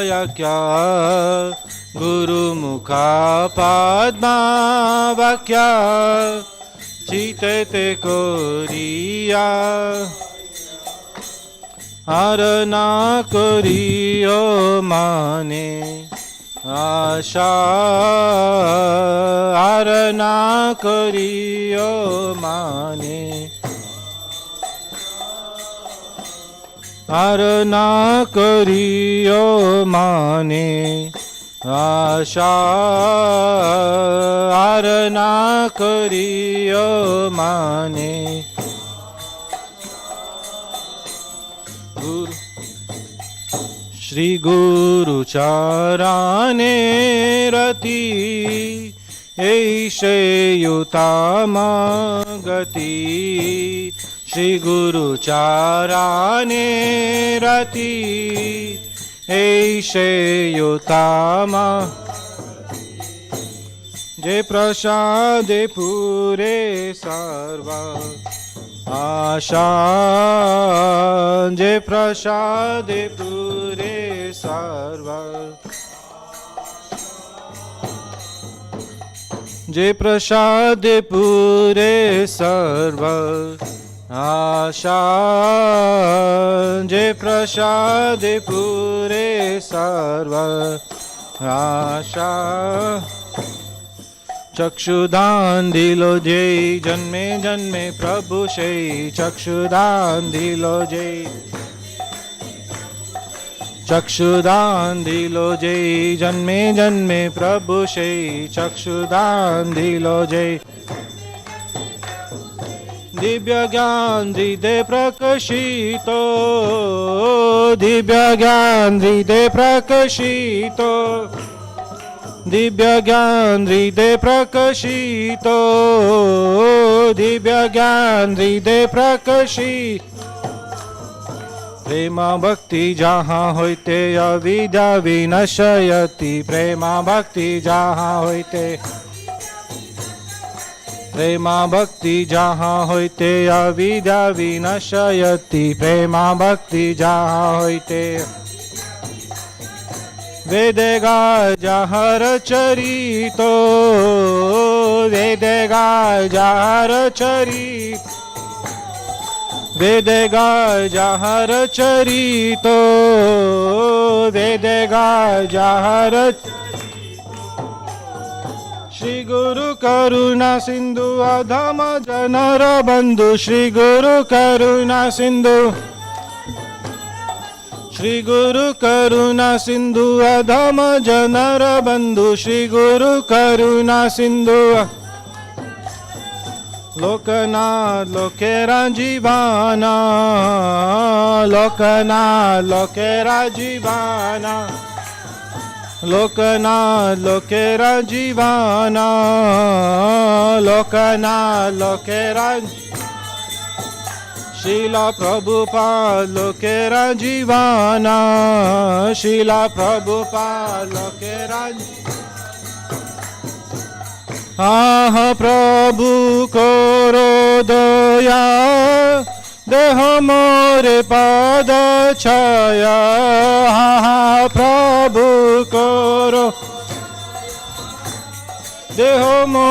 वाक्या गुरुमुखा पद्मा वाक्या चिते ते कोरिया आरना करियो माने आशा आरना करियो माने आरना करियो माने आशा आरना करियो माने श्री गुरु चाराने रति ऐशे युतामा गति श्री गुरु चाराने रति ऐशे युतामा जे प्रसादे पूरे सर्वा आशा जे प्रसादे पूरे सर्वा जे प्रसादे पूरे सर्वा आशा जे प्रसादे पूरे सर्वा आशा चक्षुदान दिलो जय जन्मे जन्मे प्रभु से चक्षुदान दिलो जय चक्षुदान दिलो जय जन्मे जन्मे प्रभु से चक्षुदान दिलो जय दिव्य ज्ञान हृदय प्रकाशितो दिव्य ज्ञान हृदय प्रकाशितो दिव्य ज्ञान हृदय प्रकाशितो दिव्य ज्ञान हृदय प्रकाशित प्रेम भक्ति जहाँ होते अविद्या विनश्यति प्रेम भक्ति जहाँ होते प्रेम भक्ति जहाँ होते अविद्या विनश्यति प्रेम भक्ति जहाँ होते वेदेगा जहर चरितो वेदेगा जहर चरित वेदेगा जहर चरितो वेदेगा जहर श्री गुरु करुणा सिंधु अधम जनर बंधु श्री गुरु करुणा सिंधु श्री गुरु करुणा सिंधु अधम जनर बंधु श्री गुरु करुणा सिंधु लोकना लोकेरा जीवाना लोकना लोकेरा जीवाना लोकना लोकेरा जीवाना लोकना लोकेरा शीला प्रभुपाद लोकेरा जीवाना शीला प्रभुपाद लोकेरा आह प्रभु करो दया देह मोरे पाद छाया आह प्रभु करो देह मो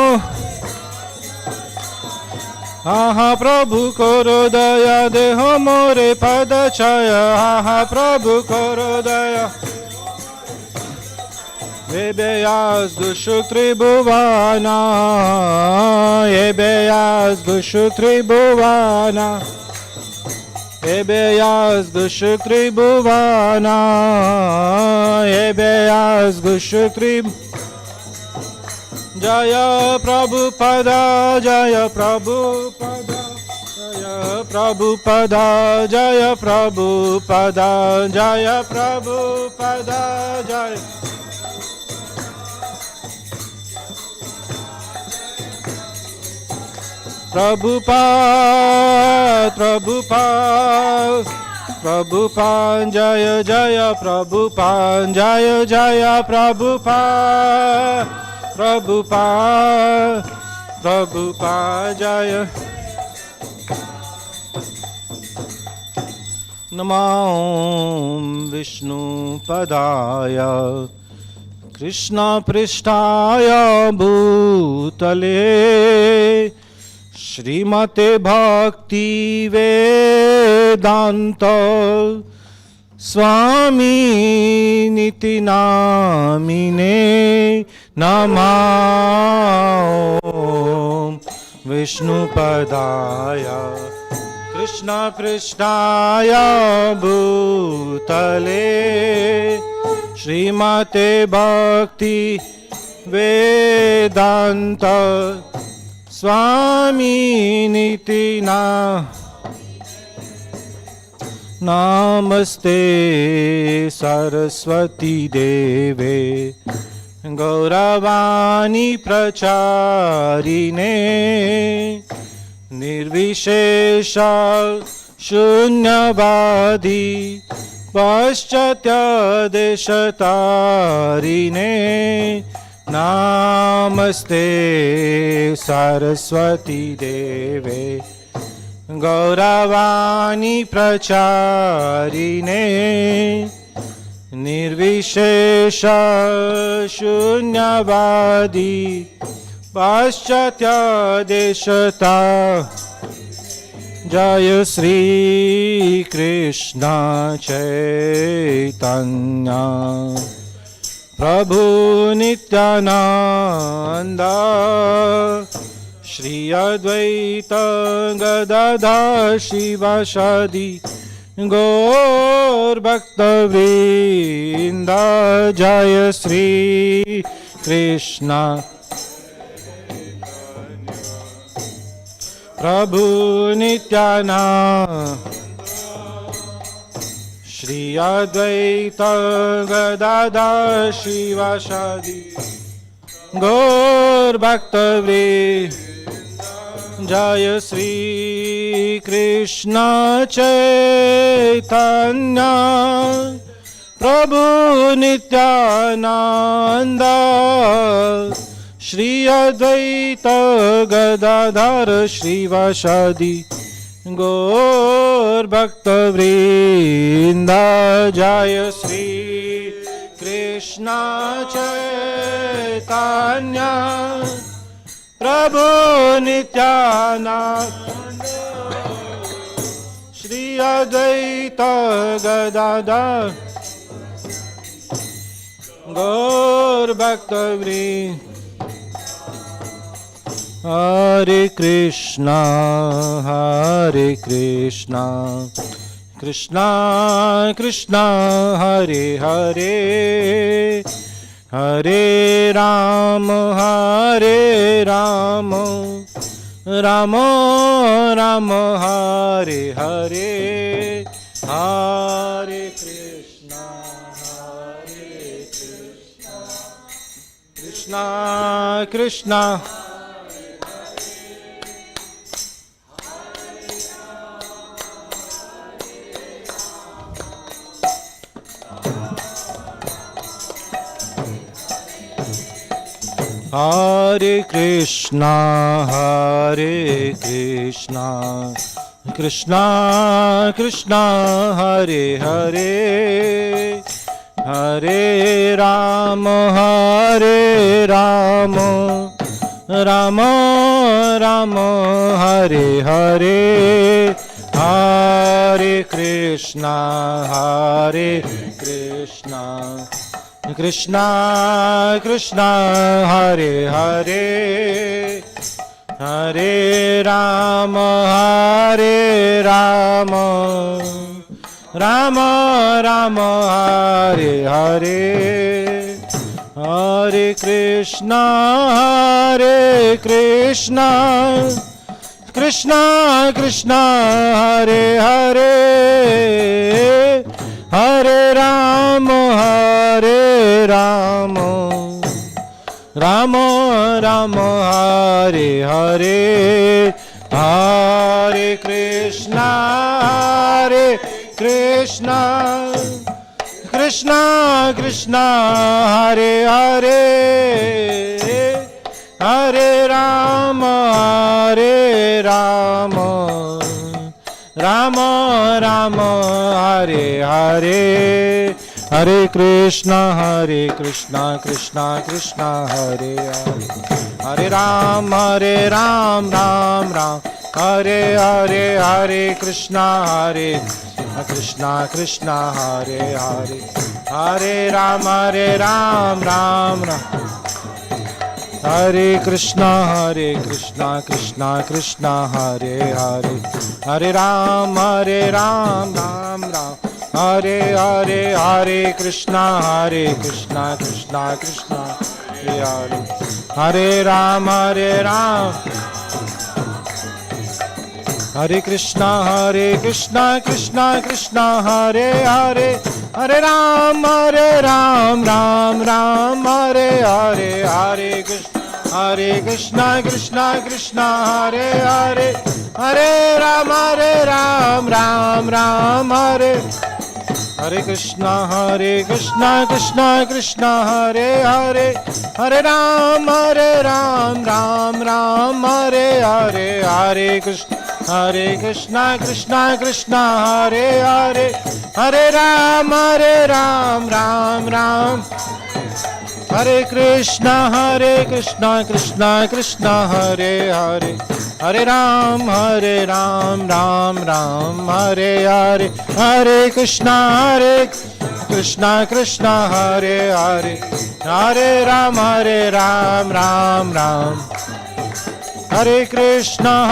आहा प्रभु करो दया देह मोरे पद छाया आहा प्रभु करो दया Ebeas dushu tribhuvana Ebeas dushu tribhuvana Ebeas dushu tribhuvana Ebeas dushu tribhuvana Jaya Prabhupada, Jaya Prabhupada, Jaya Prabhupada, Jaya Prabhupada, Jaya Prabhupada, Jaya Prabhupada, Prabhupada, Prabhupada, Jaya Jaya Prabhupada, Jaya Jaya Prabhupada. Prabhupada, Prabhupada, Jaya नमो विष्णुपदाय कृष्णपृष्ठाय भूतले श्रीमते भक्तिवेदान्त स्वामिनिति नामिने नमः विष्णुपदाय कृष्णपृष्ठाय भूतले श्रीमते भक्ति वेदांत स्वामिनिति नमस्ते सरस्वती देवे गौरवाणी प्रचारिणे निर्विशेष शून्यवादी पाश्चात्यदेशतारिणे नमस्ते सरस्वती देवे गौरवाणी प्रचारिणे निर्विशेष शून्यवादी पाश्चात्यदेशता जय श्री कृष्ण चैतन्य प्रभु नित्यानंद श्री अद्वैत गदाधर शिवासादि गौर भक्तवृंद जय श्री कृष्ण प्रभु नित्यानंद श्री अद्वैत गदाधर शिवासादि गौर भक्तवृंद जय श्री कृष्ण चैतन्य प्रभु नित्यानंद श्री अद्वैत गदाधर श्रीवासादि गौर भक्तवृंद जय श्री कृष्ण चैतन्य प्रभु नित्यानंद श्री अद्वैत गदाधर गौर भक्तवृंद हरे कृष्णा कृष्णा कृष्णा हरे हरे हरे राम राम राम हरे हरे हरे कृष्णा कृष्णा कृष्णा हरे Krishna Krishna Krishna Hare Hare Hare Ram Ram Ram Hare Hare Hare Krishna Krishna Krishna Hare Hare Hare Ram Ram Hare Hare Hare Krishna Krishna Krishna Hare Hare Hare Ram Ram Hare Hare Hare Krishna Krishna Krishna Hare Hare Hare Ram Rama Rama Hare Hare, Hare Krishna Krishna Krishna Hare Hare, Hare Ram Ram Ram, Hare Hare, Hare Krishna Krishna Krishna Hare Hare, Hare Ram Ram Ram, Hare Krishna Krishna Krishna Hare Hare, Hare Ram Ram Ram, Hare Hare, Hare Krishna Krishna Krishna Hare Hare, Hare Ram Hare Krishna Krishna Krishna Hare Hare, Hare Ram Ram Ram, Hare Hare, Hare Krishna Krishna Hare Hare, Hare Ram Ram Ram, Hare Krishna Krishna Hare Hare, Hare Ram Ram Ram, Hare Hare, Hare Krishna Krishna Hare Hare, Hare Ram Ram Ram, Hare Krishna Krishna Hare Hare, Hare Ram Ram Hare Hare, Hare Krishna Krishna Hare Hare, Hare Ram Ram, Hare Krishna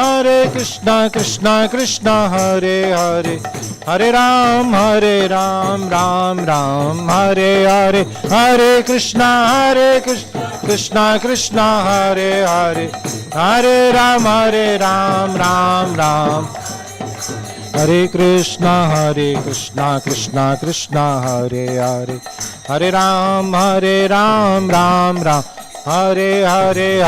Krishna Hare Hare, Hare Ram Ram Hare Hare, Hare Krishna Krishna Hare Hare, Hare Ram Ram, Hare Krishna Krishna Hare Hare, Hare Ram Ram, Hare Hare,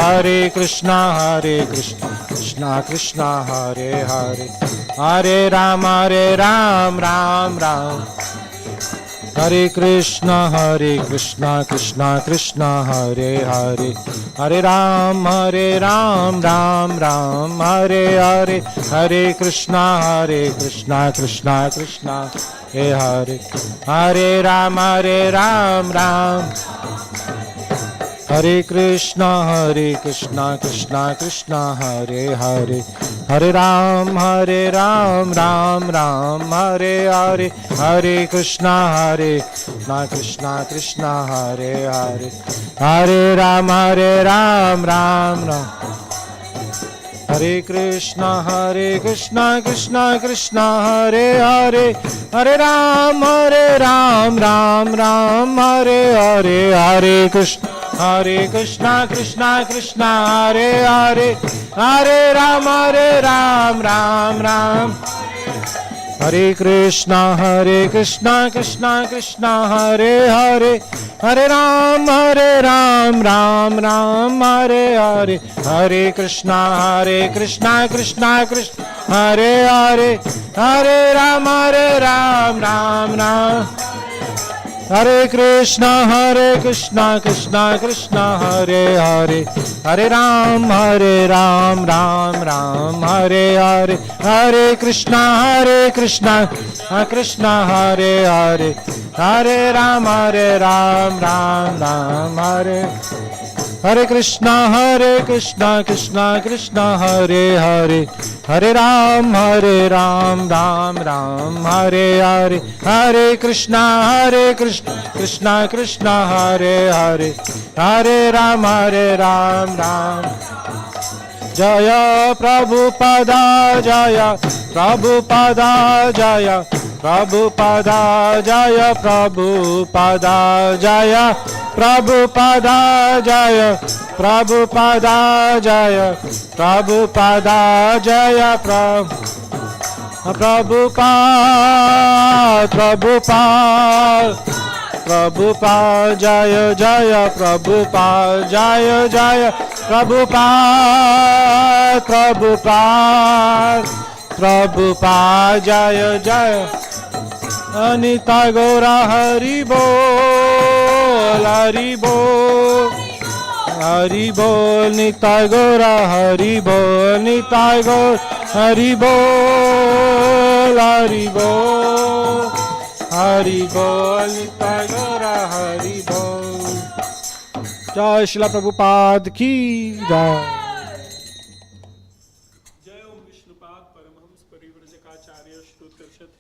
Hare Krishna Krishna Hare Hare, Hare Ram Ram, Hare Krishna Krishna Hare Hare, Hare Ram Ram, Hare Hare, Hare Krishna Krishna Hare Hare, Hare Ram Ram, Hare Krishna Krishna Hare Hare, Hare Ram Ram, Hare Hare, Hare Krishna Krishna Hare Hare, Hare Ram Ram, Hare Krishna Krishna Hare Hare, Hare Ram Ram, Hare Hare, Hare Krishna Krishna Hare Hare, Hare Ram Ram, Hare Krishna Krishna Hare Hare, Hare Ram Ram, Hare Hare, Hare Krishna Krishna Hare Hare, Hare Ram Ram, Hare Krishna Krishna Hare Hare, Hare Ram Ram, Hare Hare, Hare Krishna Krishna Hare Hare, Hare Ram Ram, Hare Krishna Krishna Hare Hare, Hare Ram Ram, Hare Hare, Hare Krishna Krishna Hare Hare, Hare Ram Ram. Jaya Prabhupada, Jaya Prabhupada, Jaya Prabhupada, Jaya Prabhupada, Jaya Prabhupada, Jaya Prabhupada, Jaya Prabhupada, Jaya Prabhupada, Jaya Jaya Prabhupada, Jaya Jaya Prabhupada, Jaya Jaya Anita Gaura Hari Bol, Hari Bol, Hari Bol, Nitai Gaura Hari Bol, Nitai Gaura Hari Bol. bol, Hari bol, Hari bol, Nitai Gaura Hari bol. Jai Srila Prabhupada ki jai.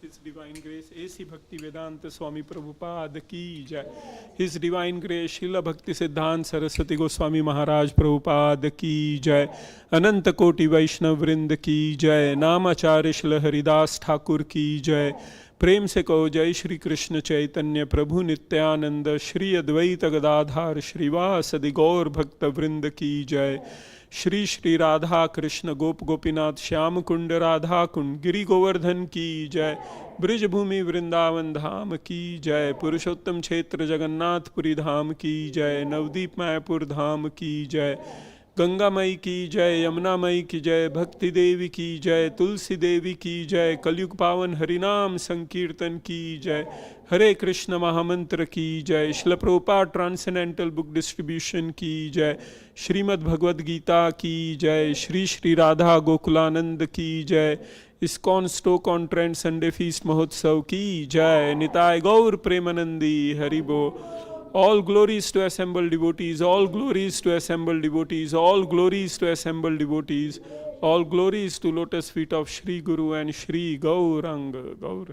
His Divine Grace A.C. Bhakti Vedanta Swami Prabhupada ki jai. His Divine Grace Srila Bhakti Siddhanta Saraswati Goswami Maharaj Prabhupada ki jai. Ananta Koti Vaishnav Vrind ki jai. Namacharya Srila Haridas Thakur ki jai. प्रेम से कहो जय श्री कृष्ण चैतन्य प्रभु नित्यानंद श्री अद्वैत गदाधार श्रीवासदि गौर भक्त वृंद की जय। श्री श्री राधा कृष्ण गोप गोपीनाथ श्याम कुंड राधा कुंड गिरि गोवर्धन की जय। ब्रजभूमि वृंदावन धाम की जय। पुरुषोत्तम क्षेत्र जगन्नाथपुरी धाम की जय। नवदीप मायापुर धाम की जय। गंगा मई की जय, यमुना मई की जय, भक्ति देवी की जय, तुलसी देवी की जय, कलयुग पावन हरिनाम संकीर्तन की जय, हरे कृष्ण महामंत्र की जय, Srila Prabhupada transcendental book distribution की जय, श्रीमद् भगवद गीता की जय, श्री श्री राधा गोकुलानंद की जय, ISKCON Stoke on Trent Sunday feast महोत्सव की जय, निताय गौर प्रेमानंदी हरि बोल। All glories to assembled devotees, all glories to assembled devotees, all glories to assembled devotees, all glories to lotus feet of Shri Guru and Shri Gauranga. Gaur.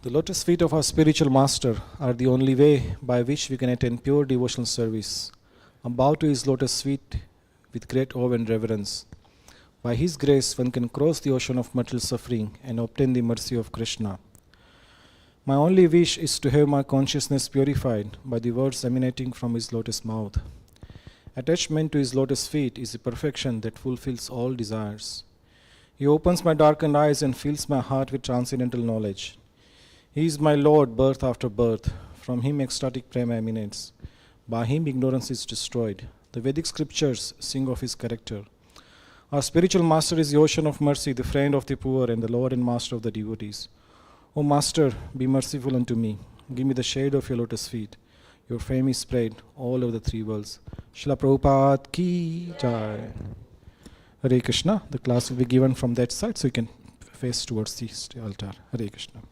The lotus feet of our spiritual master are the only way by which we can attain pure devotional service. Bow to his lotus feet with great awe and reverence. By his grace, one can cross the ocean of material suffering and obtain the mercy of Krishna. My only wish is to have my consciousness purified by the words emanating from his lotus mouth. Attachment to his lotus feet is a perfection that fulfills all desires. He opens my darkened eyes and fills my heart with transcendental knowledge. He is my Lord, birth after birth. From him ecstatic prema emanates. By him ignorance is destroyed. The Vedic scriptures sing of his character. Our spiritual master is the ocean of mercy, the friend of the poor and the Lord and master of the devotees. O Master, be merciful unto me. Give me the shade of your lotus feet. Your fame is spread all over the three worlds. Srila Prabhupada ki jai. Hare Krishna. The class will be given from that side, so you can face towards the altar. Hare Krishna.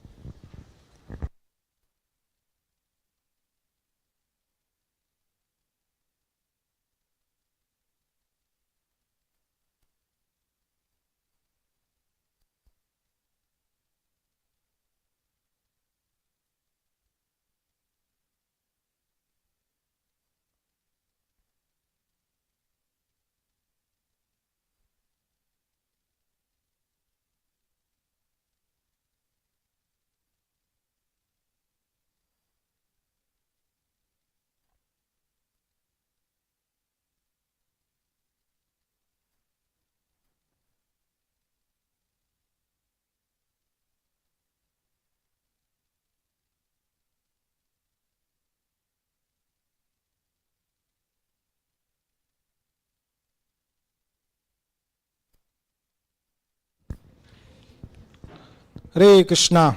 Hare Krishna,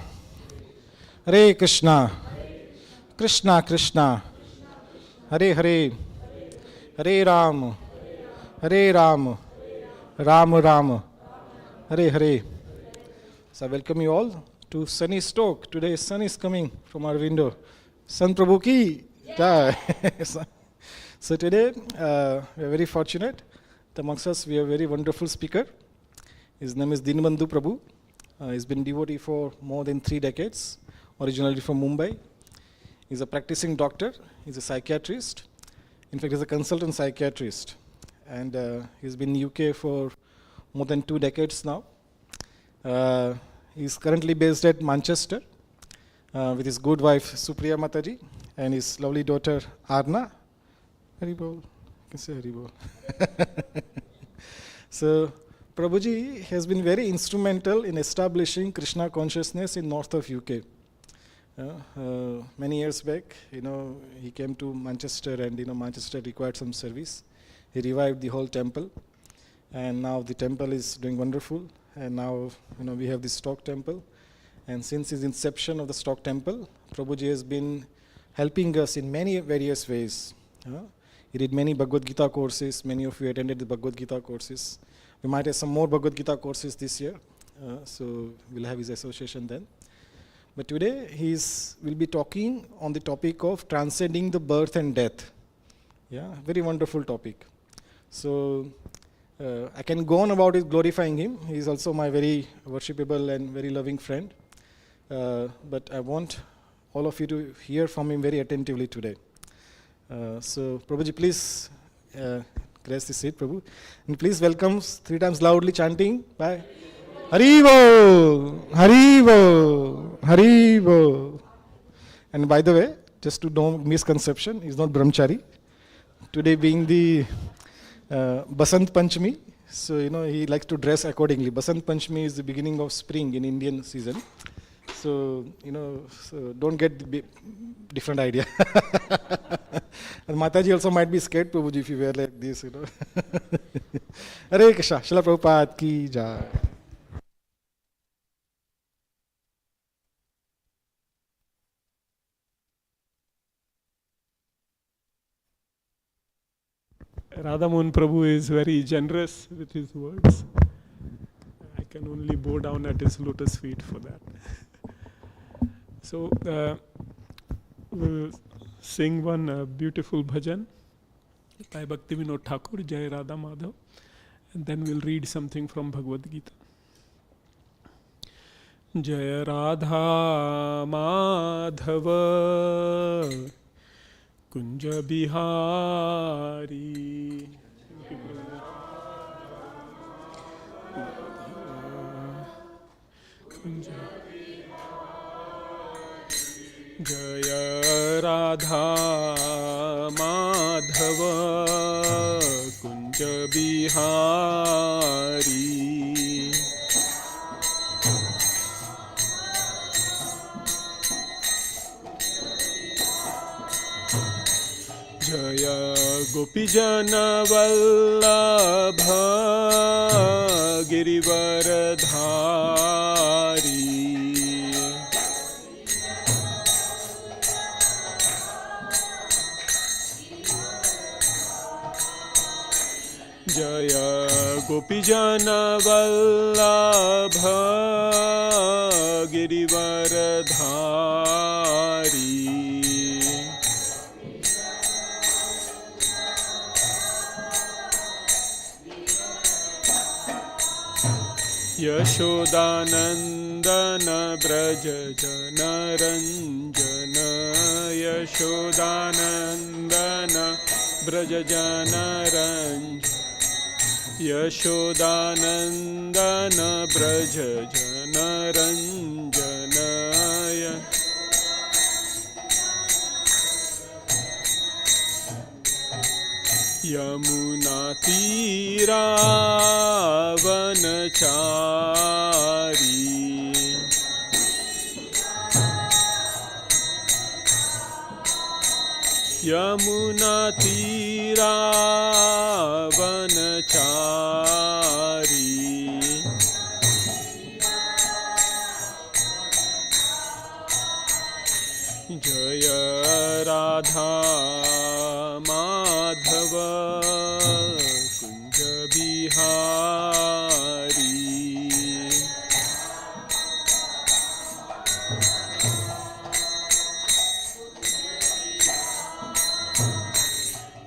Hare Krishna, Krishna Krishna, Hare Hare, Hare Ram, Hare Ram, Ram Ram, Hare Hare. So I welcome you all to sunny Stoke. Today sun is coming from our window. Sun Prabhu ki jai. So today we are very fortunate. Amongst us we have a very wonderful speaker. His name is Dinabandhu Prabhu. He's been devotee for more than 3 decades, originally from Mumbai. He's a practicing doctor, he's a psychiatrist. In fact, he's a consultant psychiatrist. And he's been in UK for more than 2 decades now. He's currently based at Manchester with his good wife Supriya Mataji and his lovely daughter Arna. Haribol, you can say Haribol. So, Prabhuji has been very instrumental in establishing Krishna consciousness in north of UK. Many years back, he came to Manchester and Manchester required some service. He revived the whole temple, and now the temple is doing wonderful. And now we have the Stoke temple, And since his inception of the Stoke Temple, Prabhuji has been helping us in many various ways. He did many Bhagavad-Gita courses. Many of you attended the Bhagavad-Gita courses. We might have some more Bhagavad-Gita courses this year, so we'll have his association then. But today we'll be talking on the topic of transcending the birth and death. Yeah, very wonderful topic. So I can go on about it, glorifying him. He is also my very worshipable and very loving friend. But I want all of you to hear from him very attentively today. So Prabhuji, please grace the seat, Prabhu. And please welcome 3 times loudly chanting by Haribo, Haribo, Haribo. And by the way, just to no misconception, he's not brahmachari. Today being the Basant Panchami, so he likes to dress accordingly. Basant Panchami is the beginning of spring in Indian season. So, so don't get the different idea. And Mataji also might be scared, Prabhuji, if you wear like this, Hare Krishna, Srila Prabhupada ki jai. Radhamohan Prabhu is very generous with his words. I can only bow down at his lotus feet for that. So, we'll sing one beautiful bhajan by Bhakti Vinod Thakur, Jai Radha Madhav, and then we'll read something from Bhagavad-Gita. Jai Radha Madhava Kunja Bihari. Jaya Radha Madhava Kunja Bihari. Jaya Gopijana Vallabha Girivaradhari. Jaya Gopijana Vallabha Girivaradhari. Yashodanandana Braja Jana Ranjana. Yashodanandana Braja Jana Ranjana. Yashodanandana Braja Jana Ranjana. Yamuna Tira Vanachari. Yamuna Tira Vanachari. Jaya Radha Madhava Kunja Bihari.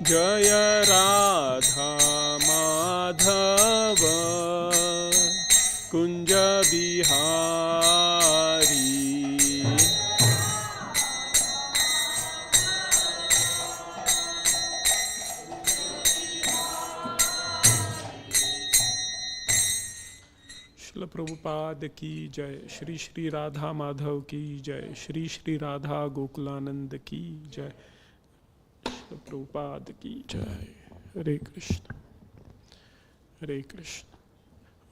Jaya Radha Madhava Kunja Bihari. Srila Prabhupada ki jai, Shri Shri Radha Madhav ki jai, Shri Shri Radha Gokulanand ki jai, Srila Prabhupada ki jai. Hare Krishna, Hare Krishna.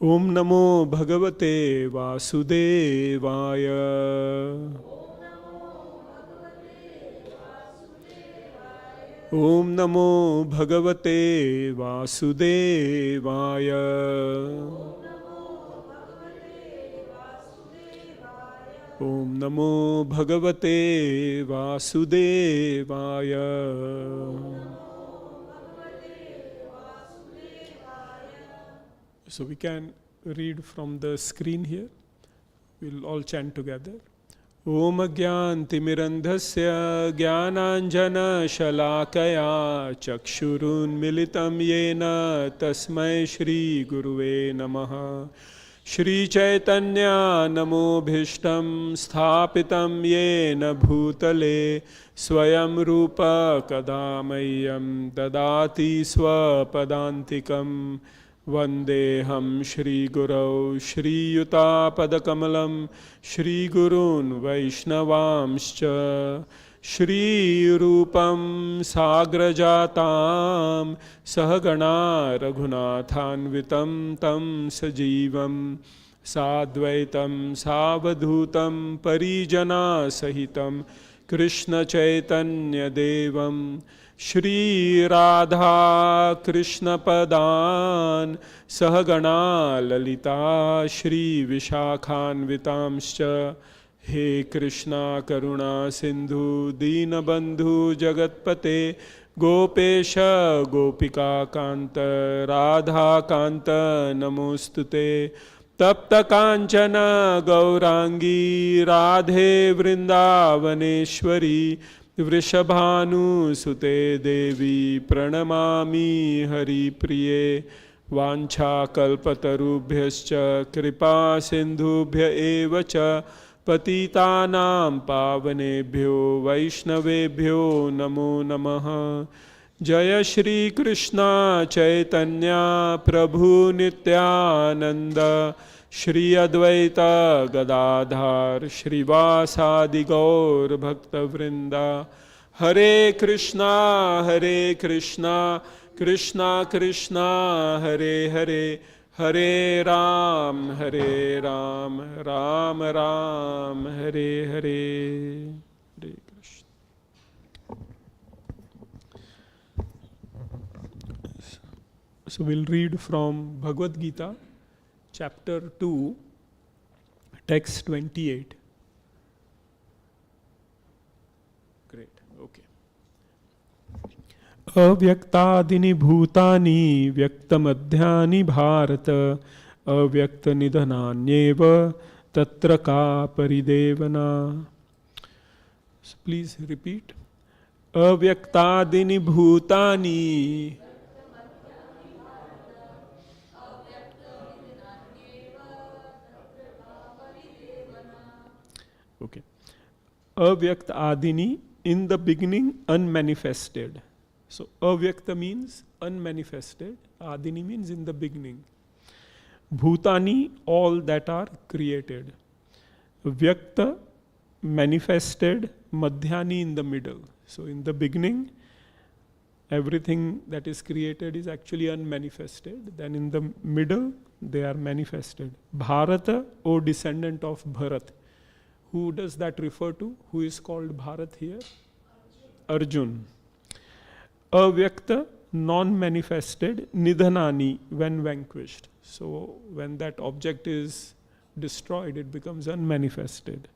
Om Namo Bhagavate Vasudevaya. Om Namo Bhagavate Vasudevaya. Om Namo Bhagavate Vasudevaya. So we can read from the screen here. We'll all chant together. Om Agyantimirandhasya Jnananjana Shalakaya Chakshurun Militam Yena Tasmai Shri Guruve Namaha. Shri Chaitanya Namo Bhishtam Sthapitam Yena Bhutale Swayam Rupa Kadamayam Dadati Swapadantikam Vandeham Shri Gurau Shri Yuta Padakamalam Shri Gurun Vaishnavamscha Shri Rupam Sagrajatam Sahagana Raghunathanvitam Tam Sajivam Sadvaitam Savadhutam Parijana Sahitam Krishna Chaitanya Devam Shri Radha Krishna Padan Sahagana Lalita Shri Vishakhanvitamscha He Krishna Karuna Sindhu Dinabandhu Jagatpate Gopesha Gopika Kanta Radha Kanta Namostute Tapta Kanchana Gaurangi Radhe Vrindavaneshwari Vrishabhanu Sute Devi Pranamami Hari Priye Vancha Kalpatarubhyascha Kripa Sindhubhya Evacha Patitanam Pavanebhyo Vaishnavebhyo Namo Namaha. Jaya Shri Krishna Chaitanya Prabhu Nityananda Shri Advaita Gadadhar Shri Vasadi Gaur Bhakta Vrinda. Hare Krishna Krishna Krishna Hare Hare Hare Ram Ram Ram Hare Hare. Hare Krishna. So we'll read from Bhagavad-Gita, chapter 2, text 28. Great, okay. Avyaktadini bhutani vyaktamadhyani bharata avyaktanidhananyeva tatra ka paridevana. So please repeat. Avyaktadini bhutani. Okay. Avyakta adini, in the beginning, unmanifested. So avyakta means unmanifested. Adini means in the beginning. Bhutani, all that are created. Vyakta, manifested. Madhyani, in the middle. So in the beginning, everything that is created is actually unmanifested. Then in the middle, they are manifested. Bharata, O descendant of Bharat. Who does that refer to? Who is called Bharat here? Arjun. Avyakta, non-manifested. Nidhanani, when vanquished. So when that object is destroyed, it becomes unmanifested.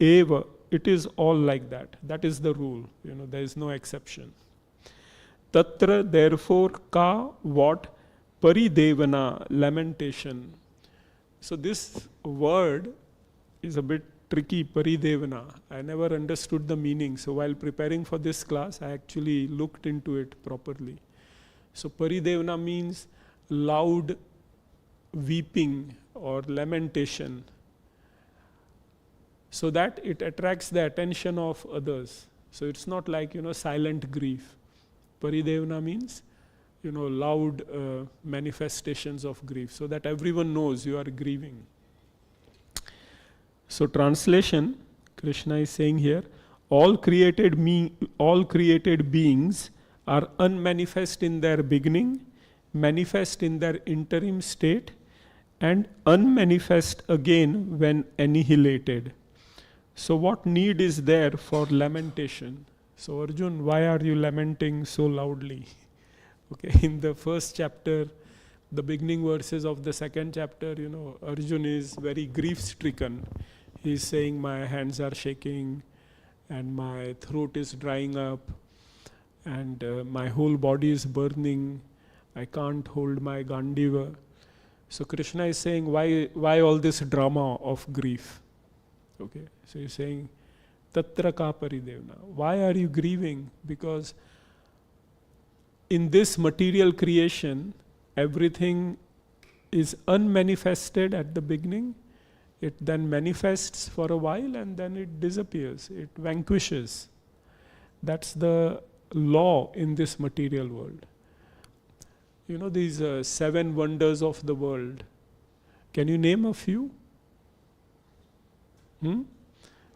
Eva, it is all like that. That is the rule. There is no exception. Tatra, therefore, ka, what? Paridevana, lamentation. So this word is a bit tricky, paridevana. I never understood the meaning. So while preparing for this class, I actually looked into it properly. So paridevana means loud weeping or lamentation, so that it attracts the attention of others. So it's not like, silent grief. Paridevana means, loud manifestations of grief, so that everyone knows you are grieving. So translation, Krishna is saying here, all created beings are unmanifest in their beginning, manifest in their interim state, and unmanifest again when annihilated. So what need is there for lamentation? So Arjun, why are you lamenting so loudly? Okay, in the first chapter, the beginning verses of the second chapter, Arjun is very grief-stricken. He's saying my hands are shaking and my throat is drying up and my whole body is burning. I can't hold my Gandiva. So Krishna is saying, why all this drama of grief? Okay, so he's saying, Tatra ka paridevna. Why are you grieving? Because in this material creation, everything is unmanifested at the beginning. It then manifests for a while and then it disappears. It vanquishes. That's the law in this material world. You know these 7 wonders of the world. Can you name a few?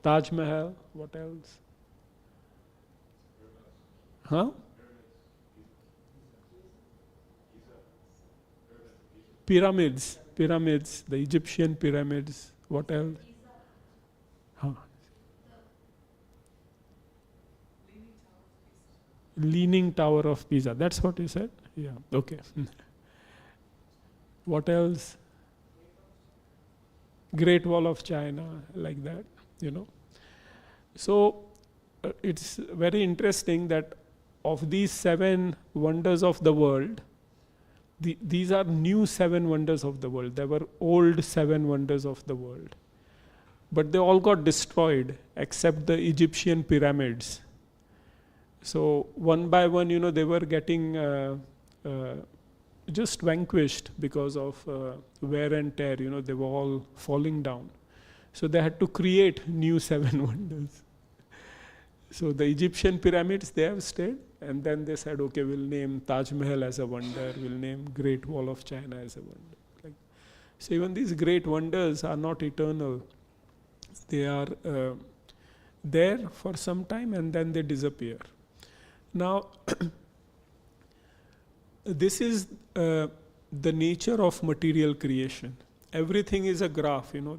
Taj Mahal. What else? Huh? Pyramids. Pyramids. The Egyptian pyramids. What else? Huh. Leaning Tower of Pisa. That's what you said? Yeah. Okay. What else? Great Wall of China, like that, you know. So it's very interesting that of these 7 wonders of the world, these are new 7 wonders of the world. There were old 7 wonders of the world. But they all got destroyed except the Egyptian pyramids. So one by one, you know, they were getting just vanquished because of wear and tear. You know, they were all falling down. So they had to create new 7 wonders. So the Egyptian pyramids, they have stayed. And then they said, okay, we'll name Taj Mahal as a wonder. We'll name Great Wall of China as a wonder. So even these great wonders are not eternal. They are there for some time and then they disappear. Now, this is the nature of material creation. Everything is a graph, you know.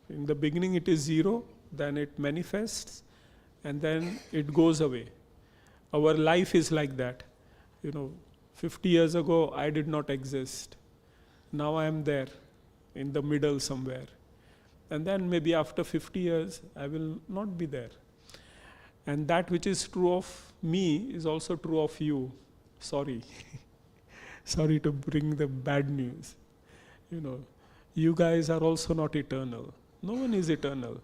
In the beginning it is 0, then it manifests, and then it goes away. Our life is like that. You know, 50 years ago I did not exist. Now I am there, in the middle somewhere. And then maybe after 50 years I will not be there. And that which is true of me is also true of you. Sorry. Sorry to bring the bad news. You know, you guys are also not eternal. No one is eternal.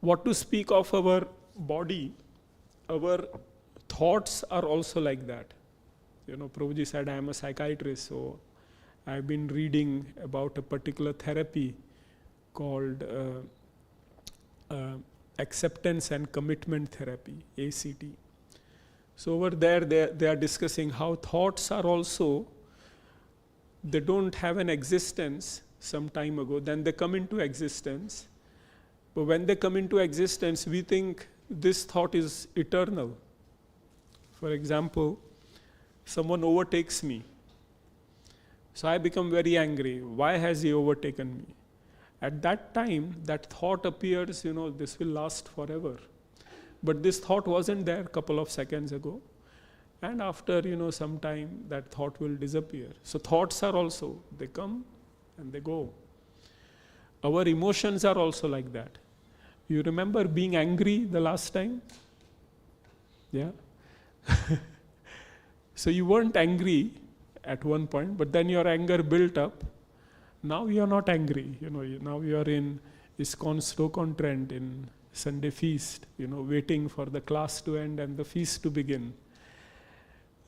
What to speak of our body, our thoughts are also like that. You know, Prabhuji said I am a psychiatrist, so I've been reading about a particular therapy called acceptance and commitment therapy, ACT. So over there, they are discussing how thoughts are also, they don't have an existence some time ago, then they come into existence. But when they come into existence, we think this thought is eternal. For example, someone overtakes me. So I become very angry. Why has he overtaken me? At that time, that thought appears, you know, this will last forever. But this thought wasn't there a couple of seconds ago. And after, you know, some time, that thought will disappear. So thoughts are also, they come and they go. Our emotions are also like that. You remember being angry the last time? Yeah? So you weren't angry at one point, but then your anger built up. Now you are not angry. You know, now you are in ISKCON Stoke on Trent in Sunday feast, you know, waiting for the class to end and the feast to begin.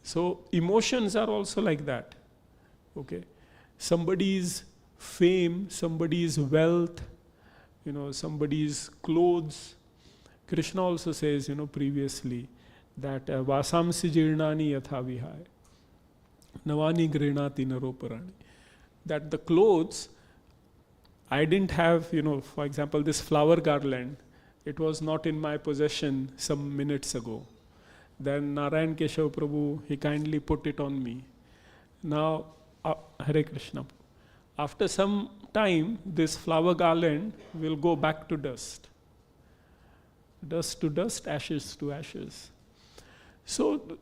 So emotions are also like that. Okay? Somebody's fame, somebody's wealth, you know, somebody's clothes. Krishna also says, you know, previously that vasamsi jirnani yatha vihaya navani grinati naroparani. That the clothes, I didn't have, you know, for example, this flower garland, it was not in my possession some minutes ago. Then Narayan Keshav Prabhu, he kindly put it on me. Now, Hare Krishna. After some time, this flower garland will go back to dust. Dust to dust, ashes to ashes. So,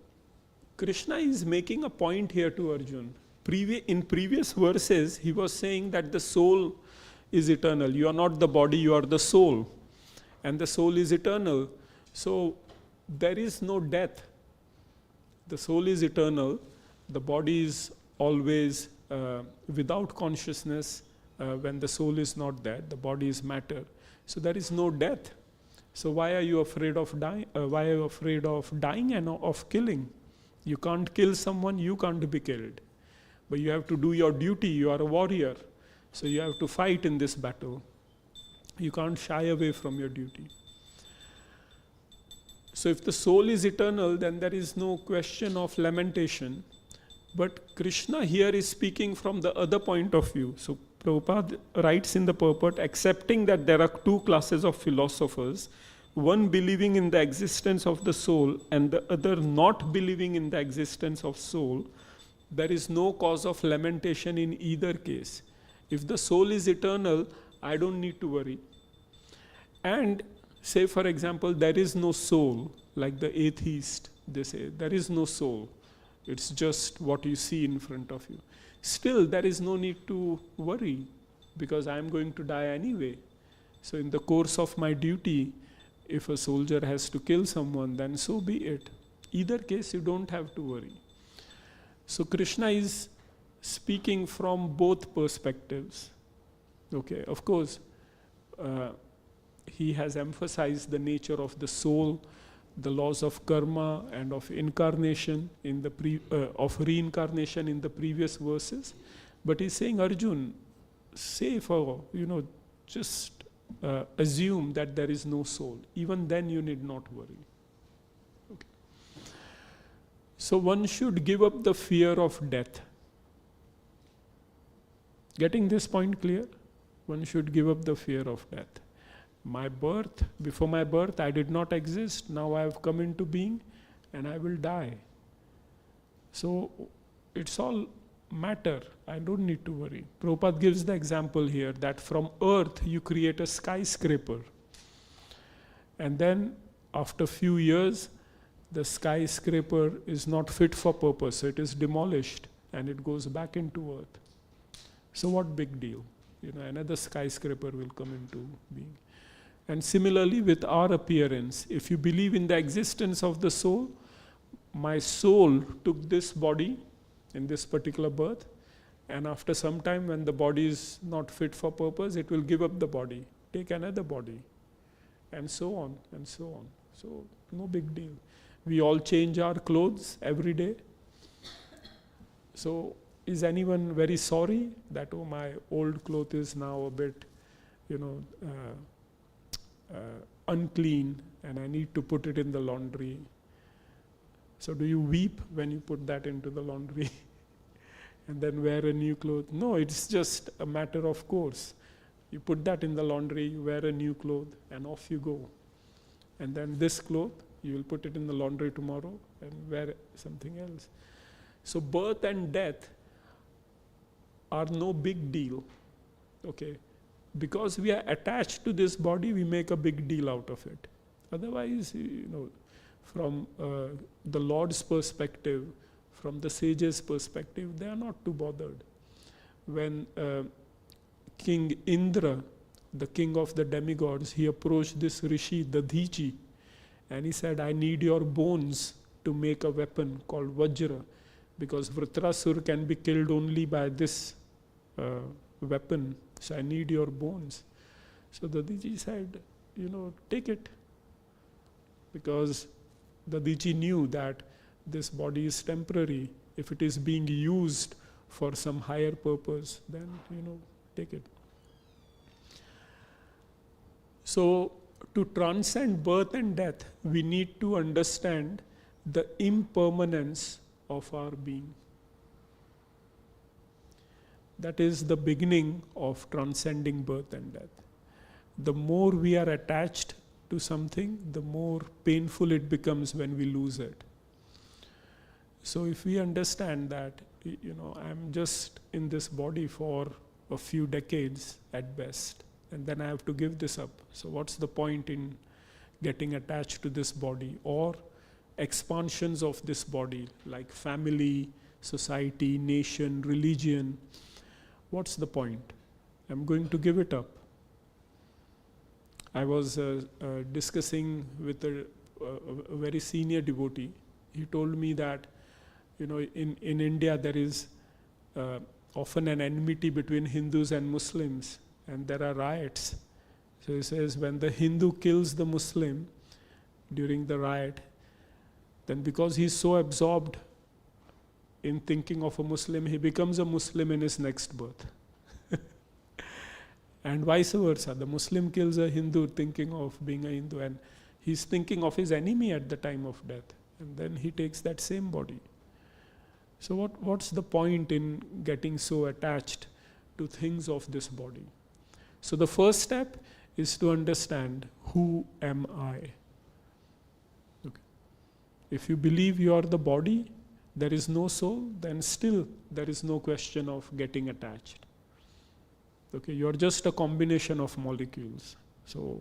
Krishna is making a point here to Arjun. In previous verses, he was saying that the soul, is eternal. You are not the body, you are the soul. And the soul is eternal. So there is no death. The soul is eternal. The body is always without consciousness. When the soul is not there, the body is matter. So there is no death. So why are you afraid of dying? Why are you afraid of dying and of killing? You can't kill someone, you can't be killed. But you have to do your duty, you are a warrior. So you have to fight in this battle. You can't shy away from your duty. So if the soul is eternal, then there is no question of lamentation. But Krishna here is speaking from the other point of view. So Prabhupada writes in the purport, accepting that there are two classes of philosophers, one believing in the existence of the soul and the other not believing in the existence of soul, there is no cause of lamentation in either case. If the soul is eternal, I don't need to worry. And say, for example, there is no soul, like the atheist, they say, there is no soul. It's just what you see in front of you. Still, there is no need to worry because I am going to die anyway. So in the course of my duty, if a soldier has to kill someone, then so be it. Either case, you don't have to worry. So Krishna is speaking from both perspectives. Okay, of course, he has emphasized the nature of the soul, the laws of karma and of incarnation in the of reincarnation in the previous verses. But he's saying, Arjun, say for, just assume that there is no soul. Even then you need not worry. Okay. So one should give up the fear of death. Getting this point clear? One should give up the fear of death. My birth, before my birth, I did not exist. Now I have come into being and I will die. So it's all matter. I don't need to worry. Prabhupada gives the example here that from earth you create a skyscraper. And then after few years, the skyscraper is not fit for purpose. So it is demolished and it goes back into earth. So what big deal? Another skyscraper will come into being. And similarly with our appearance, if you believe in the existence of the soul, my soul took this body in this particular birth, and after some time when the body is not fit for purpose, it will give up the body, take another body, and so on and so on. So no big deal. We all change our clothes every day. So is anyone very sorry that, oh, my old cloth is now a bit, unclean and I need to put it in the laundry? So do you weep when you put that into the laundry and then wear a new cloth? No, it's just a matter of course. You put that in the laundry, you wear a new cloth and off you go. And then this cloth, you will put it in the laundry tomorrow and wear something else. So birth and death are no big deal. Okay. Because we are attached to this body, we make a big deal out of it. Otherwise, from the Lord's perspective, from the sage's perspective, they are not too bothered. When King Indra, the king of the demigods, he approached this rishi, the Dadichi, and he said, I need your bones to make a weapon called Vajra, because Vritrasur can be killed only by this weapon. So I need your bones. So the Dadichi said, take it. Because the Dadichi knew that this body is temporary. If it is being used for some higher purpose, then, take it. So to transcend birth and death, we need to understand the impermanence of our being. That is the beginning of transcending birth and death. The more we are attached to something, the more painful it becomes when we lose it. So if we understand that, I'm just in this body for a few decades at best, and then I have to give this up. So what's the point in getting attached to this body? Or expansions of this body, like family, society, nation, religion. What's the point? I'm going to give it up. I was discussing with a very senior devotee. He told me that, in India there is often an enmity between Hindus and Muslims, and there are riots. So he says, when the Hindu kills the Muslim during the riot, then because he's so absorbed in thinking of a Muslim, he becomes a Muslim in his next birth. And vice versa, the Muslim kills a Hindu thinking of being a Hindu, and he's thinking of his enemy at the time of death, and then he takes that same body. So what's the point in getting so attached to things of this body? So the first step is to understand, who am I? Okay. If you believe you are the body, there is no soul, then still there is no question of getting attached. Okay, you are just a combination of molecules. So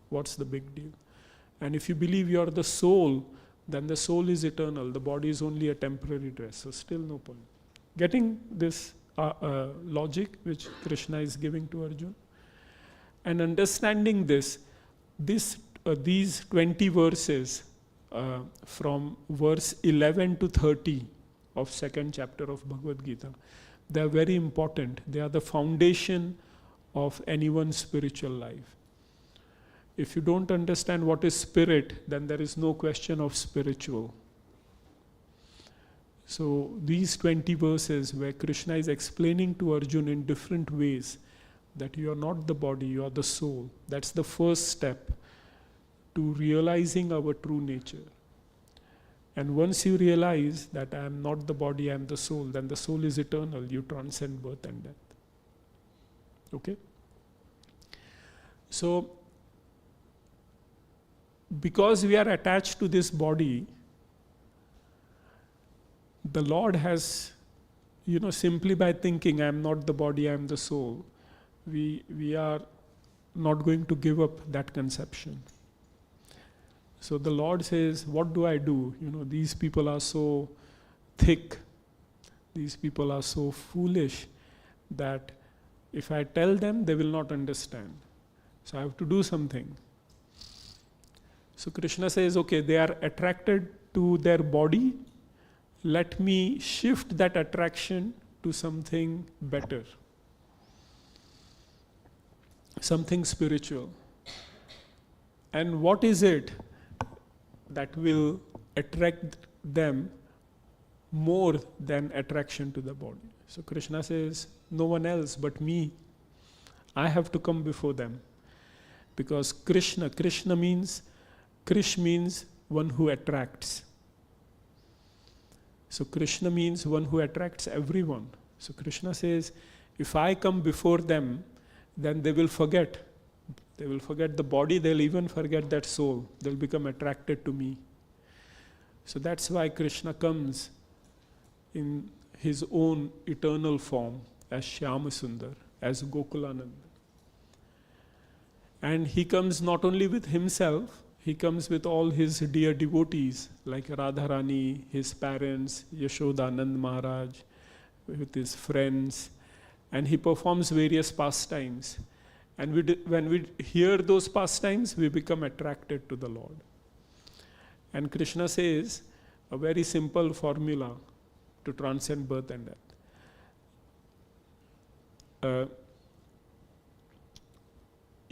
what's the big deal? And if you believe you are the soul, then the soul is eternal. The body is only a temporary dress. So still no point. Getting this logic which Krishna is giving to Arjuna, and understanding these 20 verses from verse 11 to 30 of 2nd chapter of Bhagavad-Gita, they are very important. They are the foundation of anyone's spiritual life. If you don't understand what is spirit, then there is no question of spiritual. So these 20 verses where Krishna is explaining to Arjuna in different ways that you are not the body, you are the soul. That's the first step to realizing our true nature. And once you realize that I am not the body, I am the soul, then the soul is eternal. You transcend birth and death. Okay? So, because we are attached to this body, the Lord has, simply by thinking I am not the body, I am the soul, we are not going to give up that conception. So the Lord says, what do I do? These people are so thick, these people are so foolish that if I tell them, they will not understand. So I have to do something. So Krishna says, okay, they are attracted to their body. Let me shift that attraction to something better, something spiritual. And what is it that will attract them more than attraction to the body? So Krishna says, no one else but me. I have to come before them. Because Krishna means, Krish means one who attracts. So Krishna means one who attracts everyone. So Krishna says, if I come before them, then they will forget. They will forget the body, they'll even forget that soul. They'll become attracted to me. So that's why Krishna comes in his own eternal form as Shyama Sundar, as Gokulananda. And he comes not only with himself, he comes with all his dear devotees like Radharani, his parents, Yashodanand Maharaj, with his friends, and he performs various pastimes. And when we hear those pastimes, we become attracted to the Lord. And Krishna says a very simple formula to transcend birth and death.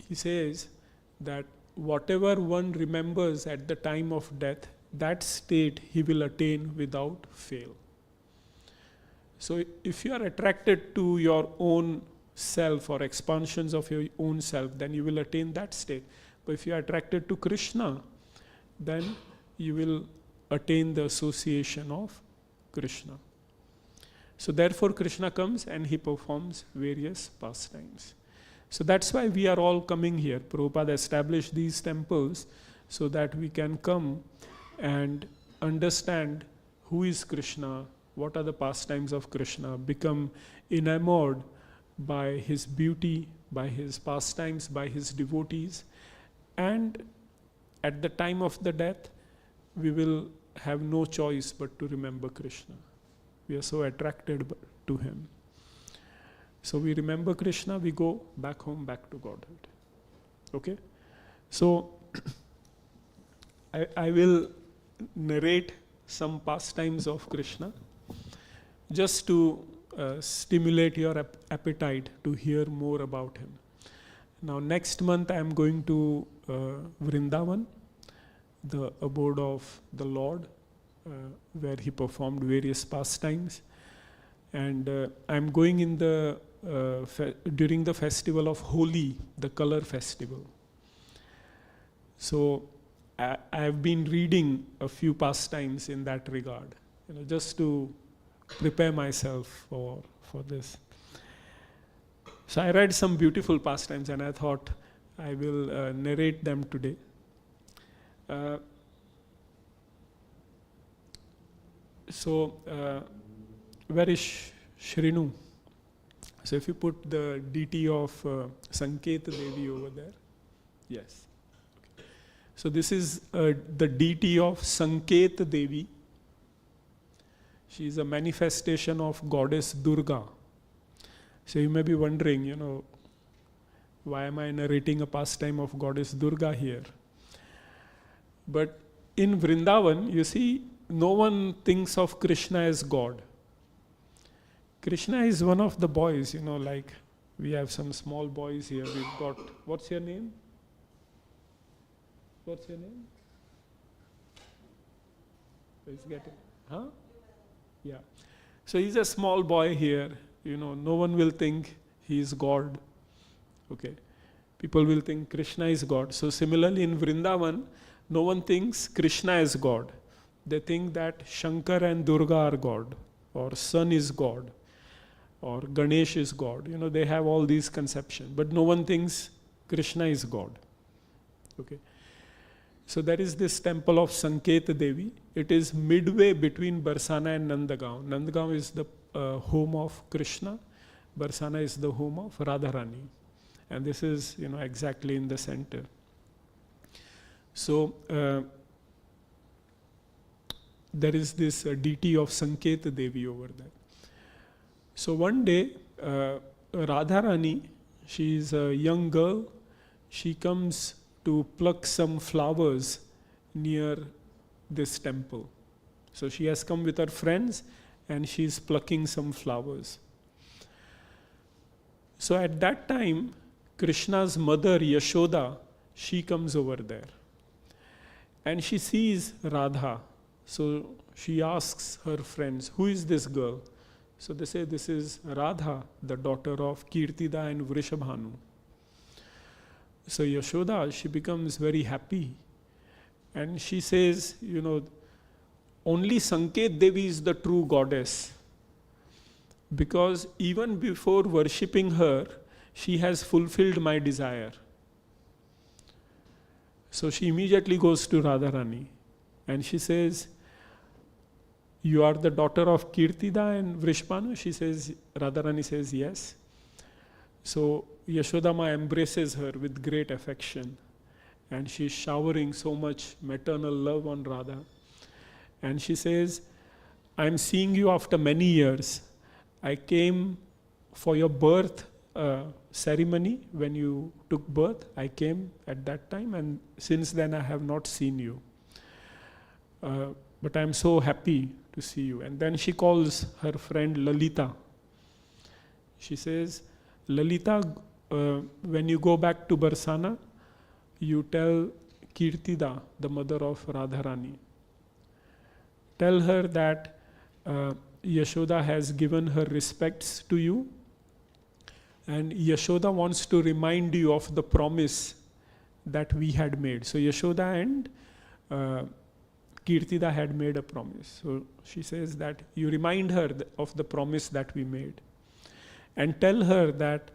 He says that whatever one remembers at the time of death, that state he will attain without fail. So if you are attracted to your own self or expansions of your own self, then you will attain that state. But if you are attracted to Krishna, then you will attain the association of Krishna. So therefore Krishna comes and he performs various pastimes. So that's why we are all coming here. Prabhupada established these temples so that we can come and understand who is Krishna, what are the pastimes of Krishna, become enamored by his beauty, by his pastimes, by his devotees. And at the time of the death, we will have no choice but to remember Krishna. We are so attracted to him. So we remember Krishna, we go back home, back to Godhead. Okay? So I will narrate some pastimes of Krishna just to stimulate your appetite to hear more about him. Now next month I am going to Vrindavan, the abode of the Lord, where he performed various pastimes. And I am going in the during the festival of Holi, the color festival. So I have been reading a few pastimes in that regard, just to prepare myself for this. So I read some beautiful pastimes and I thought I will narrate them today. Where is Shrinu? So if you put the DT of Sanket Devi over there. Yes. Okay. So this is the DT of Sanket Devi. She is a manifestation of goddess Durga. So you may be wondering, why am I narrating a pastime of goddess Durga here? But in Vrindavan, you see, no one thinks of Krishna as God. Krishna is one of the boys, like we have some small boys here. We've got, what's your name? What's your name? Let's get it. Huh? Yeah. So he's a small boy here. No one will think he is God. Okay. People will think Krishna is God. So similarly in Vrindavan, no one thinks Krishna is God. They think that Shankar and Durga are God, or sun is God, or Ganesh is God. They have all these conceptions, but no one thinks Krishna is God. Okay. So there is this temple of Sanket Devi. It is midway between Barsana and Nandagaon. Nandagaon is the home of Krishna. Barsana is the home of Radharani. And this is, exactly in the center. So there is this deity of Sanket Devi over there. So one day, Radharani, she is a young girl. She comes to pluck some flowers near this temple. So she has come with her friends and she is plucking some flowers. So at that time, Krishna's mother Yashoda, she comes over there. And she sees Radha. So she asks her friends, who is this girl? So they say, this is Radha, the daughter of Kirtida and Vrishabhanu. So Yashoda, she becomes very happy. And she says, only Sanket Devi is the true goddess. Because even before worshipping her, she has fulfilled my desire. So she immediately goes to Radharani. And she says, you are the daughter of Kirtida and Vrishbhanu? She says, Radharani says, yes. So Yashodama embraces her with great affection. And she's showering so much maternal love on Radha. And she says, I'm seeing you after many years. I came for your birth ceremony when you took birth. I came at that time, and since then I have not seen you. But I'm so happy to see you. And then she calls her friend Lalita. She says, Lalita, when you go back to Barsana, you tell Kirtida, the mother of Radharani, tell her that Yashoda has given her respects to you, and Yashoda wants to remind you of the promise that we had made. So Yashoda and Kirtida had made a promise. So she says that you remind her of the promise that we made. And tell her that,